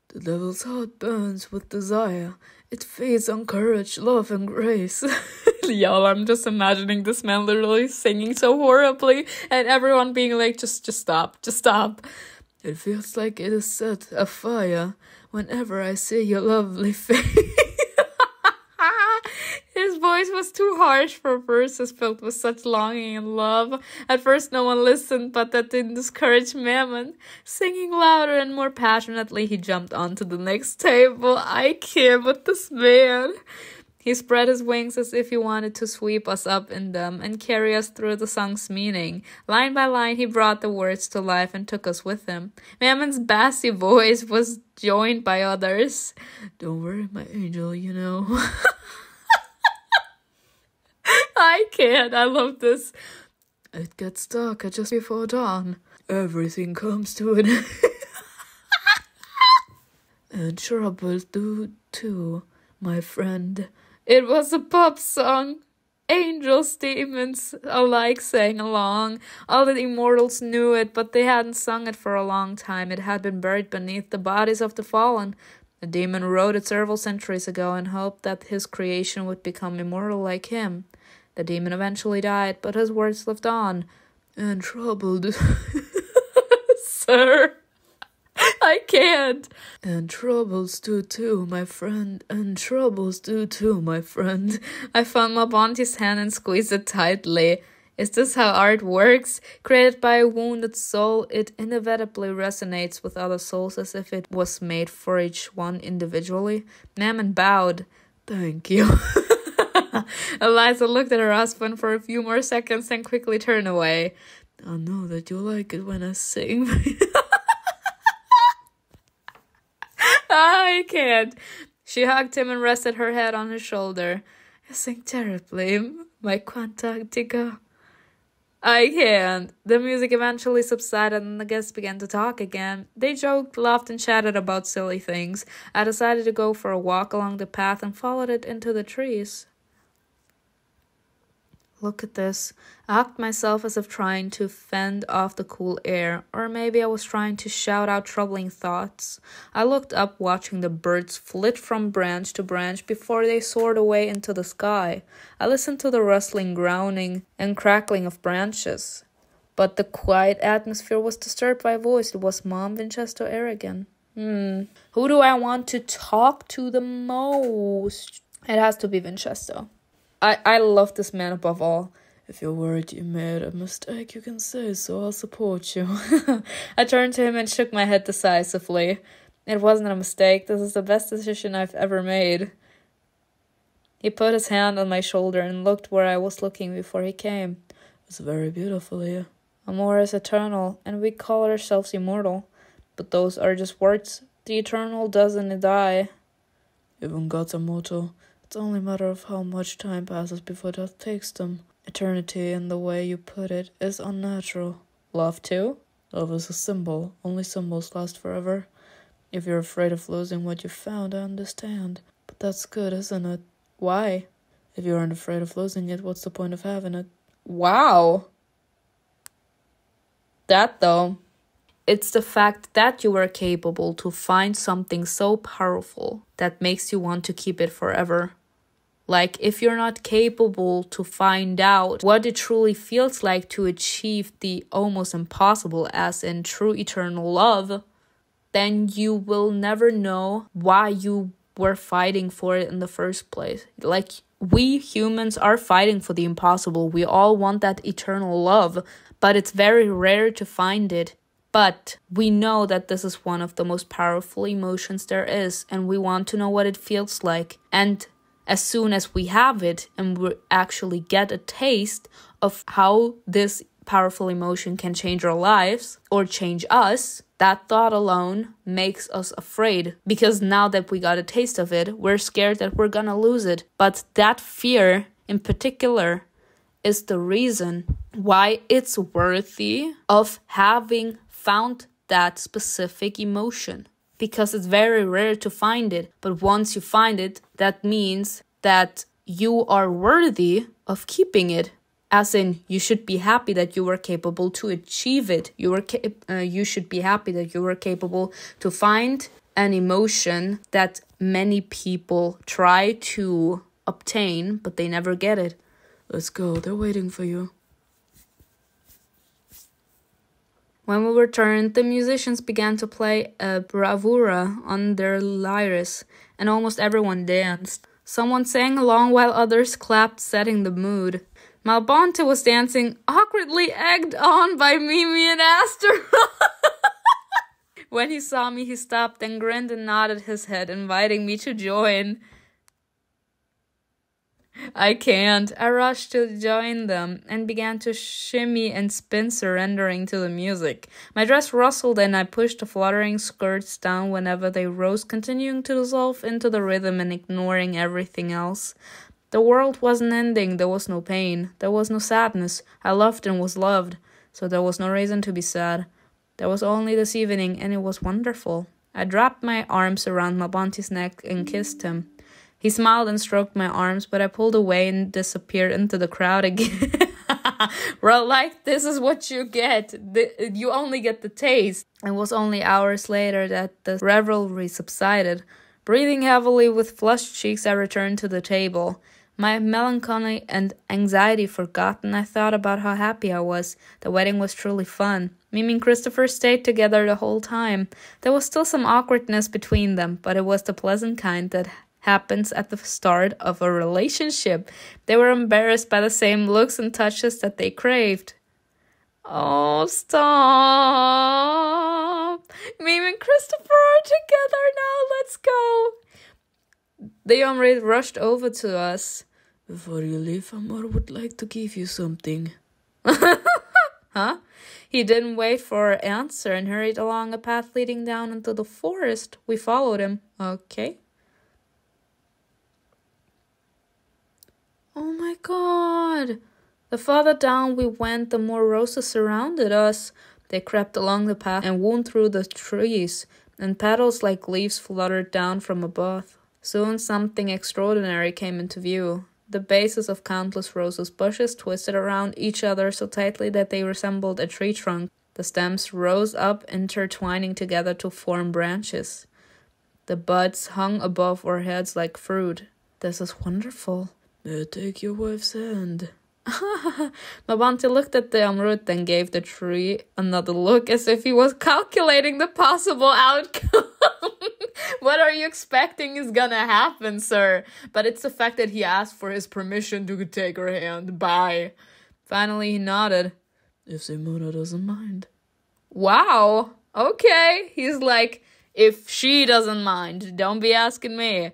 A: The devil's heart burns with desire. It feeds on courage, love, and grace. Y'all, I'm just imagining this man literally singing so horribly, and everyone being like, just stop, just stop. It feels like it is set afire whenever I see your lovely face. His voice was too harsh for verses filled with such longing and love. At first no one listened, but that didn't discourage Mammon. Singing louder and more passionately, he jumped onto the next table. I can't with this man. He spread his wings as if he wanted to sweep us up in them and carry us through the song's meaning. Line by line, he brought the words to life and took us with him. Mammon's bassy voice was joined by others. Don't worry, my angel, you know. I can't. I love this. It gets darker just before dawn. Everything comes to an end. And trouble do too, my friend. It was a pop song. Angels, demons alike sang along. All the immortals knew it, but they hadn't sung it for a long time. It had been buried beneath the bodies of the fallen. The demon wrote it several centuries ago and hoped that his creation would become immortal like him. The demon eventually died, but his words lived on. And troubled... Sir... I can't. And troubles do too, my friend. And troubles do too, my friend. I found MALBONTE's hand and squeezed it tightly. Is this how art works? Created by a wounded soul, it inevitably resonates with other souls as if it was made for each one individually. Mammon bowed. Thank you. Eliza looked at her husband for a few more seconds and quickly turned away. I know that you like it when I sing. I can't. She hugged him and rested her head on his shoulder. You sing terribly, my quantico. I can't. The music eventually subsided and the guests began to talk again. They joked, laughed, and chatted about silly things. I decided to go for a walk along the path and followed it into the trees. Look at this. I hugged myself as if trying to fend off the cool air, or maybe I was trying to shout out troubling thoughts. I looked up, watching the birds flit from branch to branch before they soared away into the sky. I listened to the rustling, groaning, and crackling of branches. But the quiet atmosphere was disturbed by a voice. It was Mom Winchester Aragon. Who do I want to talk to the most? It has to be Winchester. I love this man above all. If you're worried you made a mistake, you can say so. I'll support you. I turned to him and shook my head decisively. It wasn't a mistake. This is the best decision I've ever made. He put his hand on my shoulder and looked where I was looking before he came. It's very beautiful here. Amor is eternal, and we call ourselves immortal. But those are just words. The eternal doesn't die. Even God's immortal. It's only a matter of how much time passes before death takes them. Eternity, in the way you put it, is unnatural. Love too? Love is a symbol. Only symbols last forever. If you're afraid of losing what you found, I understand. But that's good, isn't it? Why? If you aren't afraid of losing it, what's the point of having it? Wow! That though. It's the fact that you are capable to find something so powerful that makes you want to keep it forever. Like, if you're not capable to find out what it truly feels like to achieve the almost impossible, as in true eternal love, then you will never know why you were fighting for it in the first place. Like, we humans are fighting for the impossible. We all want that eternal love, but it's very rare to find it. But we know that this is one of the most powerful emotions there is, and we want to know what it feels like. And as soon as we have it and we actually get a taste of how this powerful emotion can change our lives or change us, that thought alone makes us afraid. Because now that we got a taste of it, we're scared that we're gonna lose it. But that fear in particular is the reason why it's worthy of having found that specific emotion. Because it's very rare to find it. But once you find it, that means that you are worthy of keeping it. As in, you should be happy that you were capable to achieve it. You should be happy that you were capable to find an emotion that many people try to obtain, but they never get it. Let's go, they're waiting for you. When we returned, the musicians began to play a bravura on their lyres, and almost everyone danced. Someone sang along while others clapped, setting the mood. Malbonte was dancing, awkwardly egged on by Mimi and Aster. When he saw me, he stopped and grinned and nodded his head, inviting me to join. I can't. I rushed to join them and began to shimmy and spin, surrendering to the music. My dress rustled and I pushed the fluttering skirts down whenever they rose, continuing to dissolve into the rhythm and ignoring everything else. The world wasn't ending. There was no pain. There was no sadness. I loved and was loved, so there was no reason to be sad. There was only this evening, and it was wonderful. I dropped my arms around Malbonte's neck and kissed him. He smiled and stroked my arms, but I pulled away and disappeared into the crowd again. Well, like, this is what you get. You only get the taste. It was only hours later that the revelry subsided. Breathing heavily with flushed cheeks, I returned to the table. My melancholy and anxiety forgotten, I thought about how happy I was. The wedding was truly fun. Mimi and Christopher stayed together the whole time. There was still some awkwardness between them, but it was the pleasant kind that happens at the start of a relationship. They were embarrassed by the same looks and touches that they craved. Oh, stop. Mimi and Christopher are together now. Let's go. The young maid rushed over to us. Before you leave, Amor would like to give you something. Huh? He didn't wait for an answer and hurried along a path leading down into the forest. We followed him. Okay. Oh my god! The farther down we went, the more roses surrounded us. They crept along the path and wound through the trees, and petals like leaves fluttered down from above. Soon something extraordinary came into view. The bases of countless roses bushes twisted around each other so tightly that they resembled a tree trunk. The stems rose up, intertwining together to form branches. The buds hung above our heads like fruit. This is wonderful. May I take your wife's hand? Malbonte looked at the amrut and gave the tree another look as if he was calculating the possible outcome. What are you expecting is gonna happen, sir? But it's the fact that he asked for his permission to take her hand. Bye. Finally, he nodded. If Simona doesn't mind. Wow. Okay. He's like, if she doesn't mind, don't be asking me.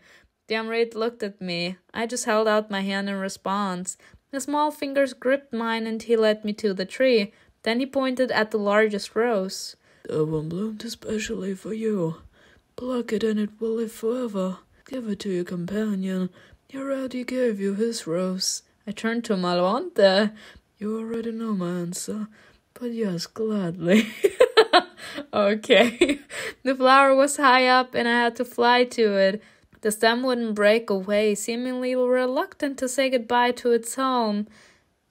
A: The amrut looked at me. I just held out my hand in response. His small fingers gripped mine and he led me to the tree. Then he pointed at the largest rose. That one bloomed especially for you. Pluck it and it will live forever. Give it to your companion. He already gave you his rose. I turned to Malbonte. You already know my answer, but yes, gladly. Okay. The flower was high up and I had to fly to it. The stem wouldn't break away, seemingly reluctant to say goodbye to its home.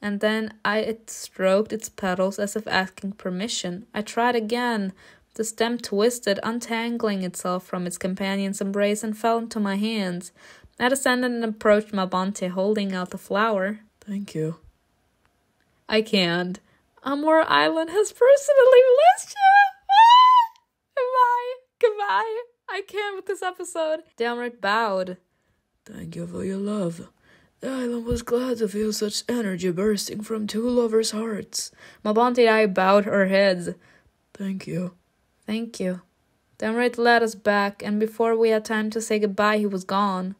A: And then it stroked its petals as if asking permission. I tried again. The stem twisted, untangling itself from its companion's embrace and fell into my hands. I descended and approached Malbonte, holding out the flower. Thank you. I can't. Amor Island has personally blessed you. Goodbye. I can't with this episode. Downright bowed. Thank you for your love. The island was glad to feel such energy bursting from two lovers' hearts. Malbonte and I bowed our heads. Thank you. Thank you. Downright led us back, and before we had time to say goodbye, he was gone.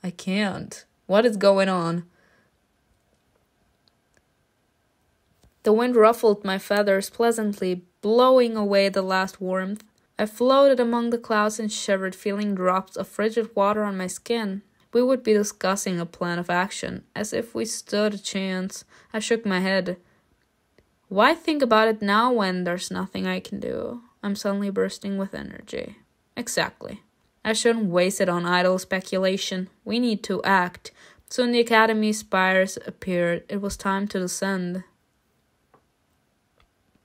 A: I can't. What is going on? The wind ruffled my feathers pleasantly, blowing away the last warmth. I floated among the clouds and shivered, feeling drops of frigid water on my skin. We would be discussing a plan of action, as if we stood a chance. I shook my head. Why think about it now when there's nothing I can do? I'm suddenly bursting with energy. Exactly. I shouldn't waste it on idle speculation. We need to act. Soon the academy spires appeared. It was time to descend.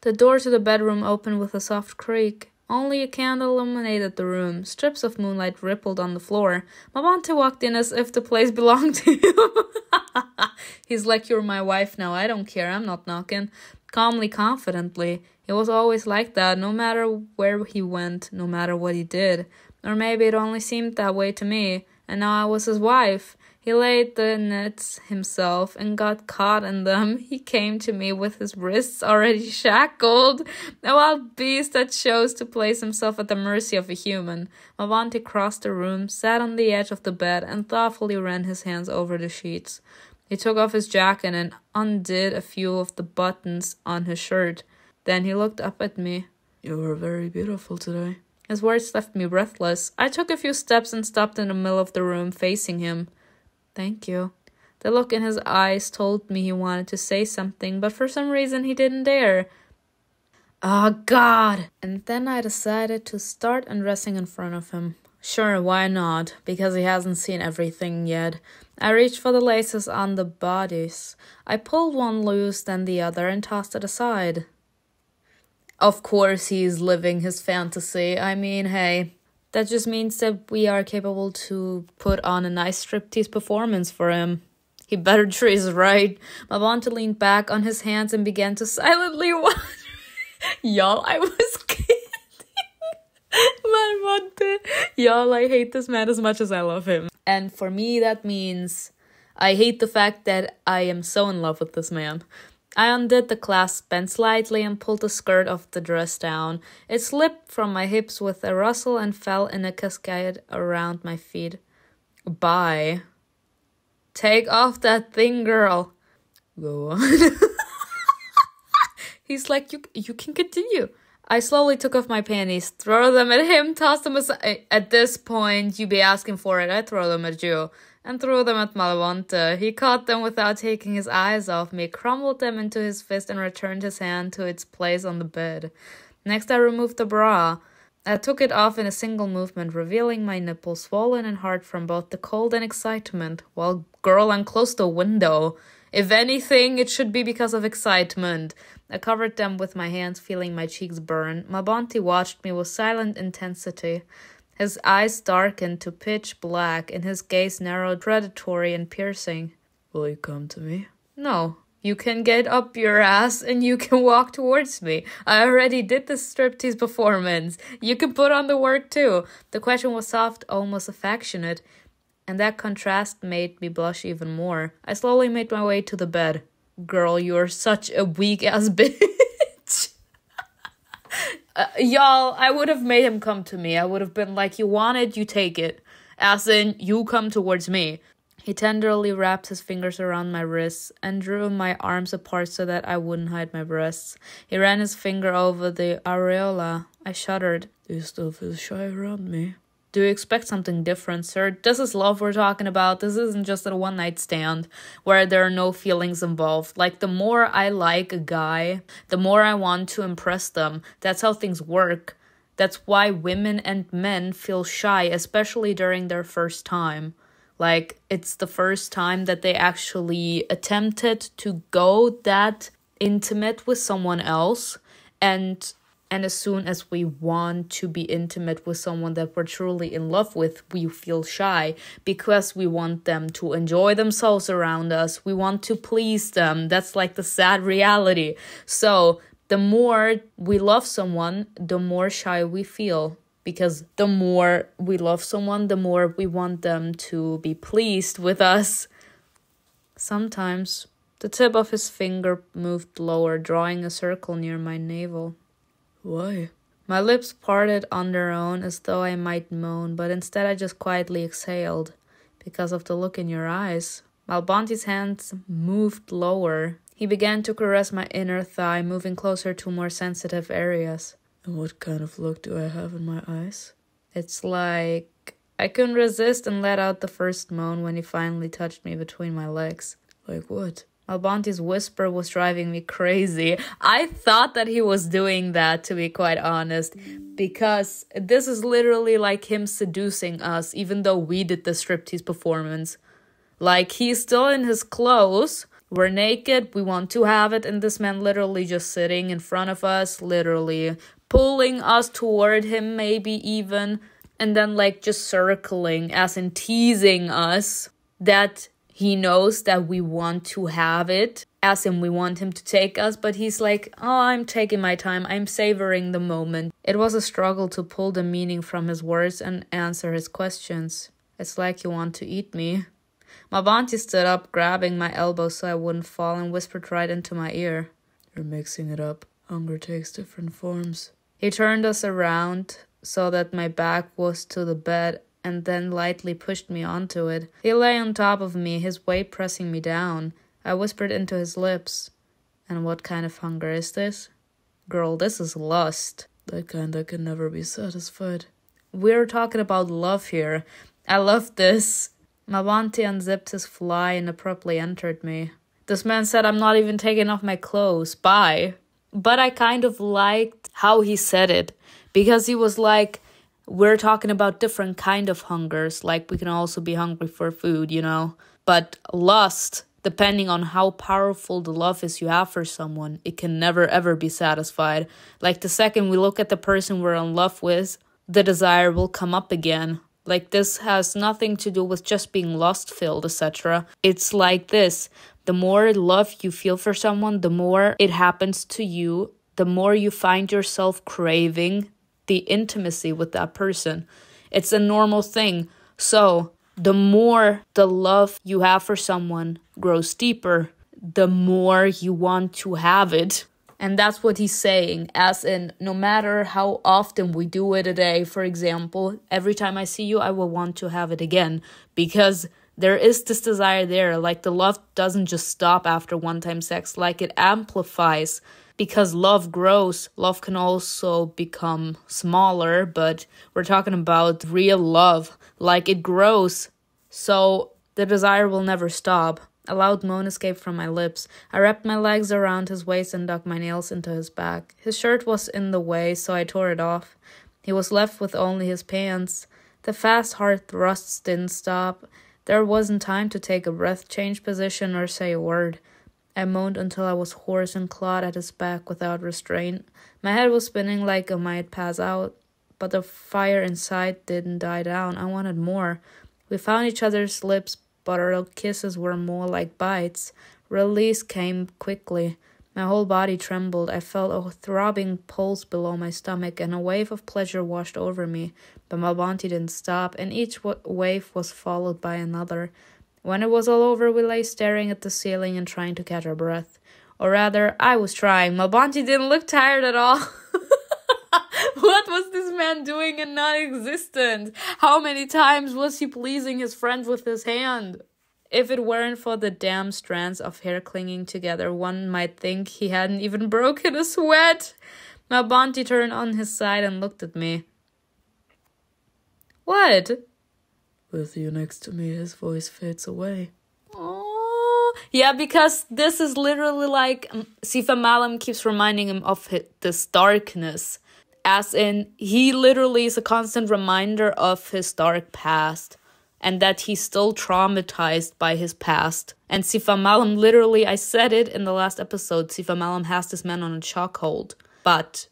A: The door to the bedroom opened with a soft creak. Only a candle illuminated the room. Strips of moonlight rippled on the floor. Malbonte walked in as if the place belonged to him. He's like, you're my wife now. I don't care. I'm not knocking. Calmly, confidently. He was always like that, no matter where he went, no matter what he did. Or maybe it only seemed that way to me. And now I was his wife. He laid the nets himself and got caught in them. He came to me with his wrists already shackled. A wild beast that chose to place himself at the mercy of a human. Malbonte crossed the room, sat on the edge of the bed, and thoughtfully ran his hands over the sheets. He took off his jacket and undid a few of the buttons on his shirt. Then he looked up at me. You are very beautiful today. His words left me breathless. I took a few steps and stopped in the middle of the room, facing him. Thank you. The look in his eyes told me he wanted to say something, but for some reason he didn't dare. Oh, God! And then I decided to start undressing in front of him. Sure, why not? Because he hasn't seen everything yet. I reached for the laces on the bodies. I pulled one loose, then the other, and tossed it aside. Of course he's living his fantasy. I mean, hey... That just means that we are capable to put on a nice striptease performance for him. He better treat us right. Malbonte leaned back on his hands and began to silently watch. Y'all, I was kidding. Malbonte. Y'all, I hate this man as much as I love him. And for me, that means I hate the fact that I am so in love with this man. I undid the clasp, bent slightly, and pulled the skirt of the dress down. It slipped from my hips with a rustle and fell in a cascade around my feet. Bye. Take off that thing, girl. Go on. He's like, you can continue. I slowly took off my panties, throw them at him, toss them aside. At this point, you be asking for it. I throw them at you. And threw them at Malbonte. He caught them without taking his eyes off me, crumbled them into his fist, and returned his hand to its place on the bed. Next, I removed the bra. I took it off in a single movement, revealing my nipples, swollen and hard from both the cold and excitement. Well, girl, unclose the window. If anything, it should be because of excitement. I covered them with my hands, feeling my cheeks burn. Malbonte watched me with silent intensity. His eyes darkened to pitch black, and his gaze narrowed, predatory and piercing. Will you come to me? No. You can get up your ass and you can walk towards me. I already did the striptease performance. You can put on the work too. The question was soft, almost affectionate, and that contrast made me blush even more. I slowly made my way to the bed. Girl, you're such a weak-ass bitch. Y'all, I would have made him come to me. I would have been like, you want it, you take it. As in, you come towards me. He tenderly wrapped his fingers around my wrists and drew my arms apart so that I wouldn't hide my breasts. He ran his finger over the areola. I shuddered. Do you still feel shy around me? Do you expect something different, sir? This is love we're talking about. This isn't just a one-night stand where there are no feelings involved. Like, the more I like a guy, the more I want to impress them. That's how things work. That's why women and men feel shy, especially during their first time. Like, it's the first time that they actually attempted to go that intimate with someone else. And as soon as we want to be intimate with someone that we're truly in love with, we feel shy because we want them to enjoy themselves around us. We want to please them. That's like the sad reality. So the more we love someone, the more shy we feel. Because the more we love someone, the more we want them to be pleased with us. Sometimes the tip of his finger moved lower, drawing a circle near my navel. Why? My lips parted on their own as though I might moan, but instead I just quietly exhaled. Because of the look in your eyes. Malbonte's hands moved lower. He began to caress my inner thigh, moving closer to more sensitive areas. And what kind of look do I have in my eyes? It's like I couldn't resist and let out the first moan when he finally touched me between my legs. Like what? Malbonte's whisper was driving me crazy. I thought that he was doing that, to be quite honest, because this is literally like him seducing us, even though we did the striptease performance. Like, he's still in his clothes, we're naked, we want to have it, and this man literally just sitting in front of us, literally pulling us toward him, maybe even, and then like just circling, as in teasing us, that he knows that we want to have it, as in we want him to take us, but he's like, oh, I'm taking my time, I'm savoring the moment. It was a struggle to pull the meaning from his words and answer his questions. It's like you want to eat me. Malbonte stood up, grabbing my elbow so I wouldn't fall, and whispered right into my ear. You're mixing it up. Hunger takes different forms. He turned us around so that my back was to the bed, and then lightly pushed me onto it. He lay on top of me, his weight pressing me down. I whispered into his lips. And what kind of hunger is this? Girl, this is lust. That kind that can never be satisfied. We're talking about love here. I love this. Malbonte unzipped his fly and abruptly entered me. This man said, I'm not even taking off my clothes. Bye. But I kind of liked how he said it. Because he was like, we're talking about different kind of hungers. Like, we can also be hungry for food, you know. But lust, depending on how powerful the love is you have for someone, it can never ever be satisfied. Like, the second we look at the person we're in love with, the desire will come up again. Like, this has nothing to do with just being lust-filled, etc. It's like this. The more love you feel for someone, the more it happens to you, the more you find yourself craving the intimacy with that person. It's a normal thing. So the more the love you have for someone grows deeper, the more you want to have it. And that's what he's saying, as in, no matter how often we do it a day, for example, every time I see you, I will want to have it again, because there is this desire there. Like, the love doesn't just stop after one-time sex, like, it amplifies. Because love grows, love can also become smaller, but we're talking about real love. Like, it grows, so the desire will never stop. A loud moan escaped from my lips. I wrapped my legs around his waist and dug my nails into his back. His shirt was in the way, so I tore it off. He was left with only his pants. The fast, hard thrusts didn't stop. There wasn't time to take a breath, change position, or say a word. I moaned until I was hoarse and clawed at his back without restraint. My head was spinning like I might pass out, but the fire inside didn't die down. I wanted more. We found each other's lips, but our kisses were more like bites. Release came quickly. My whole body trembled. I felt a throbbing pulse below my stomach, and a wave of pleasure washed over me. But Malbonte didn't stop, and each wave was followed by another. When it was all over, we lay staring at the ceiling and trying to catch our breath. Or rather, I was trying. Malbonte didn't look tired at all. What was this man doing in non-existent? How many times was he pleasing his friend with his hand? If it weren't for the damn strands of hair clinging together, one might think he hadn't even broken a sweat. Malbonte turned on his side and looked at me. What?
B: With you next to me, his voice fades away.
A: Oh, yeah, because this is literally like Sifa Malam keeps reminding him of this darkness. As in, he literally is a constant reminder of his dark past. And that he's still traumatized by his past. And Sifa Malam, literally, I said it in the last episode, Sifa Malam has this man on a chokehold. But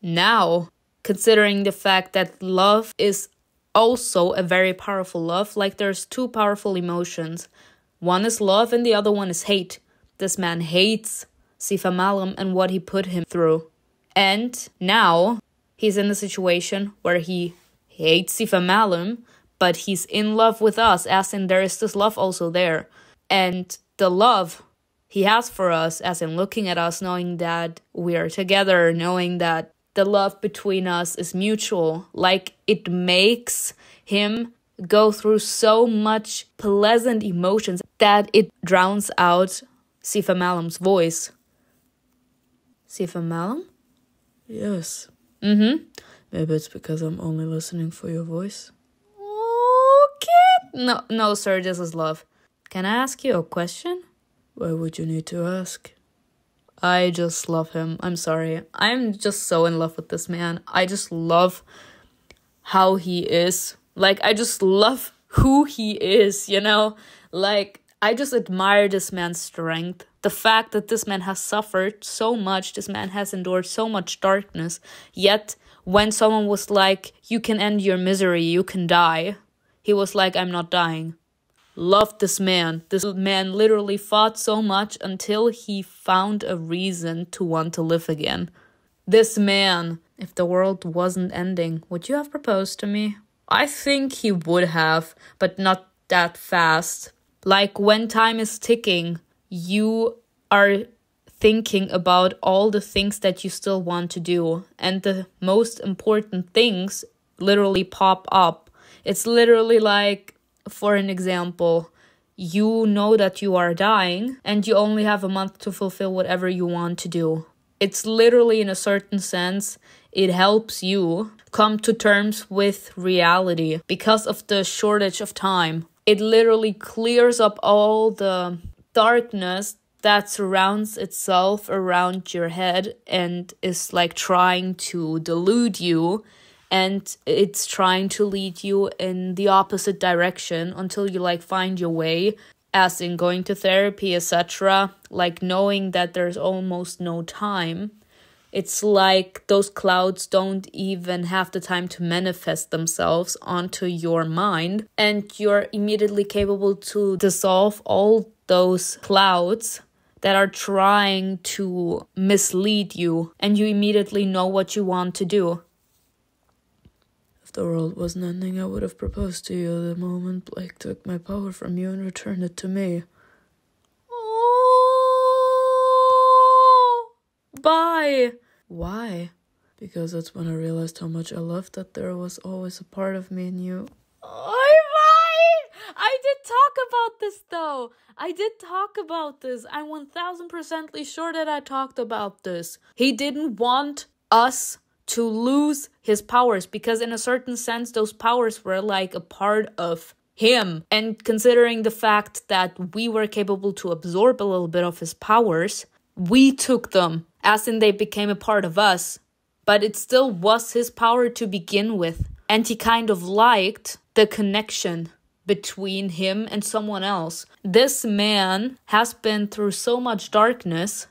A: now, considering the fact that love is also a very powerful love, like there's two powerful emotions. One is love and the other one is hate. This man hates Sifa Malam and what he put him through. And now, he's in a situation where he hates Sifa Malam, but he's in love with us, as in there is this love also there. And the love he has for us, as in looking at us, knowing that we are together, knowing that the love between us is mutual, like it makes him go through so much pleasant emotions that it drowns out Sifa Malam's voice. Sifa Malam?
B: Yes.
A: Mm-hmm.
B: Maybe it's because I'm only listening for your voice.
A: No, sir, this is love. Can I ask you a question?
B: Why would you need to ask?
A: I just love him. I'm sorry. I'm just so in love with this man. I just love how he is. Like, I just love who he is, you know? Like, I just admire this man's strength. The fact that this man has suffered so much. This man has endured so much darkness. Yet, when someone was like, you can end your misery, you can die, he was like, I'm not dying. Loved this man. This man literally fought so much until he found a reason to want to live again. This man, if the world wasn't ending, would you have proposed to me? I think he would have, but not that fast. Like, when time is ticking, you are thinking about all the things that you still want to do. And the most important things literally pop up. It's literally like, for an example, you know that you are dying and you only have a month to fulfill whatever you want to do. It's literally, in a certain sense, it helps you come to terms with reality because of the shortage of time. It literally clears up all the darkness that surrounds itself around your head and is like trying to delude you. And it's trying to lead you in the opposite direction until you like find your way, as in going to therapy, etc. Like knowing that there's almost no time. It's like those clouds don't even have the time to manifest themselves onto your mind. And you're immediately capable to dissolve all those clouds that are trying to mislead you. And you immediately know what you want to do.
B: If the world wasn't ending, I would have proposed to you the moment Blake took my power from you and returned it to me.
A: Oh, bye.
B: Why? Because that's when I realized how much I loved that there was always a part of me in you.
A: Oh, bye. I did talk about this though. I did talk about this. I'm 1000% sure that I talked about this. He didn't want us to lose his powers because in a certain sense those powers were like a part of him, and considering the fact that we were capable to absorb a little bit of his powers, we took them as in they became a part of us, but it still was his power to begin with, and he kind of liked the connection between him and someone else. This man has been through so much darkness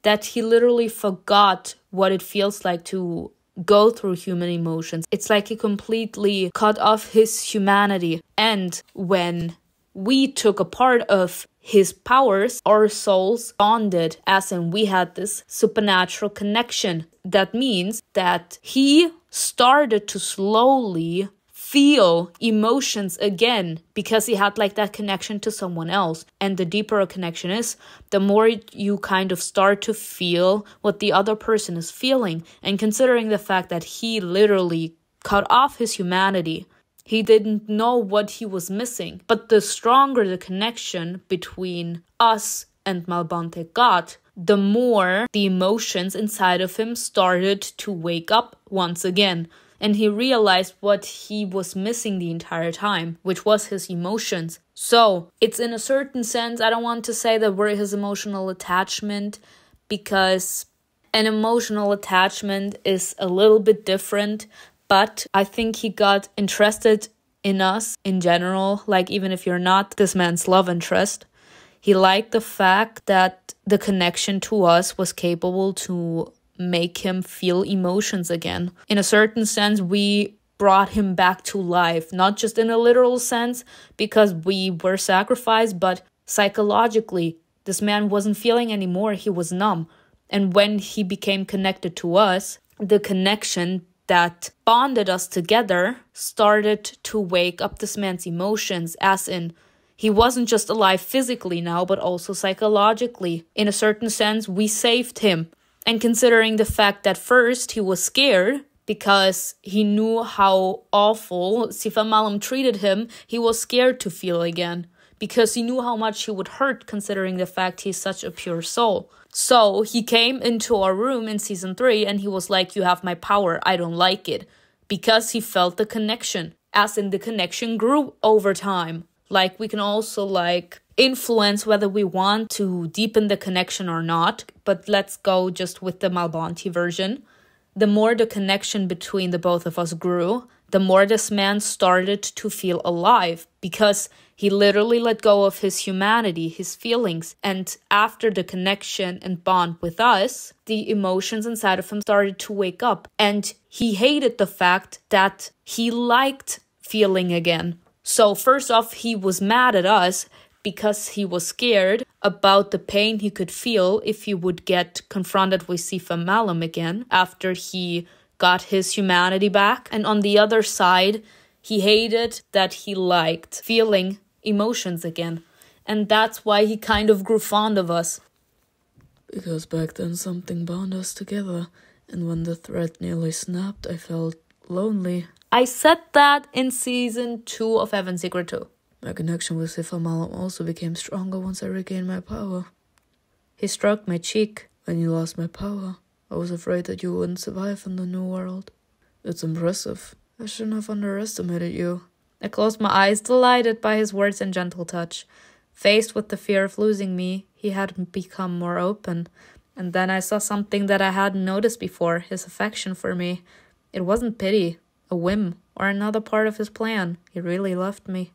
A: that he literally forgot what it feels like to go through human emotions. It's like he completely cut off his humanity. And when we took a part of his powers, our souls bonded, as in we had this supernatural connection. That means that he started to slowly feel emotions again because he had like that connection to someone else. And the deeper a connection is, the more you kind of start to feel what the other person is feeling. And considering the fact that he literally cut off his humanity, he didn't know what he was missing. But the stronger the connection between us and MALBONTE got, the more the emotions inside of him started to wake up once again. And he realized what he was missing the entire time, which was his emotions. So it's in a certain sense, I don't want to say that we're his emotional attachment, because an emotional attachment is a little bit different. But I think he got interested in us in general. Like, even if you're not this man's love interest, he liked the fact that the connection to us was capable to make him feel emotions again. In a certain sense, we brought him back to life, not just in a literal sense because we were sacrificed, but psychologically, this man wasn't feeling anymore. He was numb. And when he became connected to us, the connection that bonded us together started to wake up this man's emotions, as in, he wasn't just alive physically now, but also psychologically. In a certain sense, we saved him. And considering the fact that first he was scared because he knew how awful Sifam Malam treated him, he was scared to feel again because he knew how much he would hurt, considering the fact he's such a pure soul. So he came into our room in season 3 and he was like, "You have my power, I don't like it." Because he felt the connection, as in the connection grew over time. Like, we can also influence whether we want to deepen the connection or not. But let's go just with the MALBONTE version. The more the connection between the both of us grew, the more this man started to feel alive, because he literally let go of his humanity, his feelings. And after the connection and bond with us, the emotions inside of him started to wake up. And he hated the fact that he liked feeling again. So first off, he was mad at us because he was scared about the pain he could feel if he would get confronted with Sifam Malam again after he got his humanity back. And on the other side, he hated that he liked feeling emotions again. And that's why he kind of grew fond of us.
B: Because back then something bound us together, and when the thread nearly snapped, I felt lonely.
A: I said that in season 2 of Heaven's Secret 2.
B: My connection with Sifam Malam also became stronger once I regained my power.
A: He stroked my cheek.
B: When you lost my power, I was afraid that you wouldn't survive in the new world. It's impressive. I shouldn't have underestimated you.
A: I closed my eyes, delighted by his words and gentle touch. Faced with the fear of losing me, he had become more open. And then I saw something that I hadn't noticed before, his affection for me. It wasn't pity, a whim, or another part of his plan. He really loved me.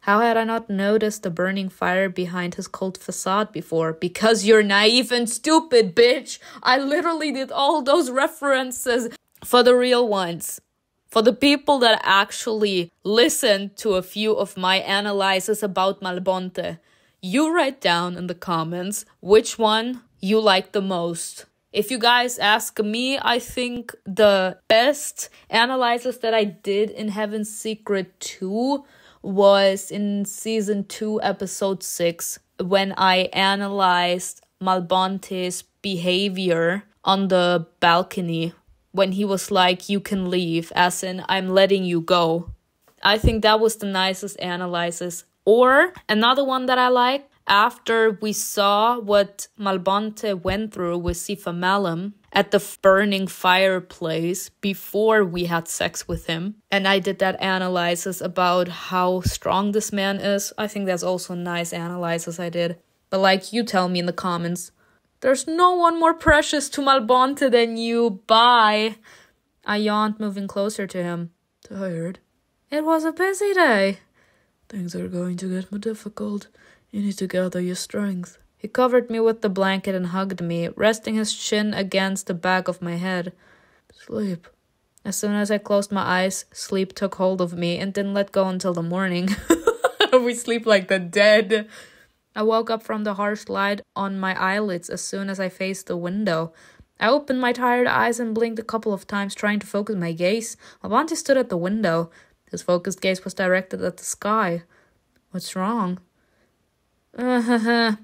A: How had I not noticed the burning fire behind his cold facade before? Because you're naive and stupid, bitch! I literally did all those references for the real ones. For the people that actually listen to a few of my analyses about MALBONTE. You write down in the comments which one you like the most. If you guys ask me, I think the best analysis that I did in Heaven's Secret 2 was in season 2, episode 6, when I analyzed MALBONTE's behavior on the balcony when he was like, "You can leave," as in, "I'm letting you go." I think that was the nicest analysis. Or another one that I like, after we saw what MALBONTE went through with Sifam Malam at the burning fireplace before we had sex with him, and I did that analysis about how strong this man is. I think that's also a nice analysis I did. But you tell me in the comments, there's no one more precious to MALBONTE than you. Bye. I yawned, moving closer to him.
B: Tired?
A: It was a busy day.
B: Things are going to get more difficult. You need to gather your strength.
A: He covered me with the blanket and hugged me, resting his chin against the back of my head.
B: Sleep.
A: As soon as I closed my eyes, sleep took hold of me and didn't let go until the morning. We sleep like the dead. I woke up from the harsh light on my eyelids as soon as I faced the window. I opened my tired eyes and blinked a couple of times, trying to focus my gaze. MALBONTE stood at the window. His focused gaze was directed at the sky. What's wrong? I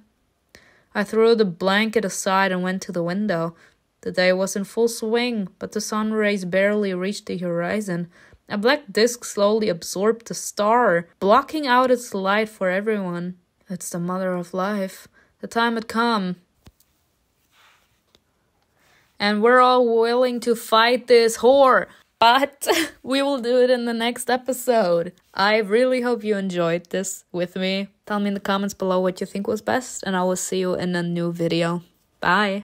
A: threw the blanket aside and went to the window. The day was in full swing, but the sun rays barely reached the horizon. A black disk slowly absorbed the star, blocking out its light for everyone. It's the mother of life. The time had come. And we're all willing to fight this whore. But we will do it in the next episode. I really hope you enjoyed this with me. Tell me in the comments below what you think was best, and I will see you in a new video. Bye.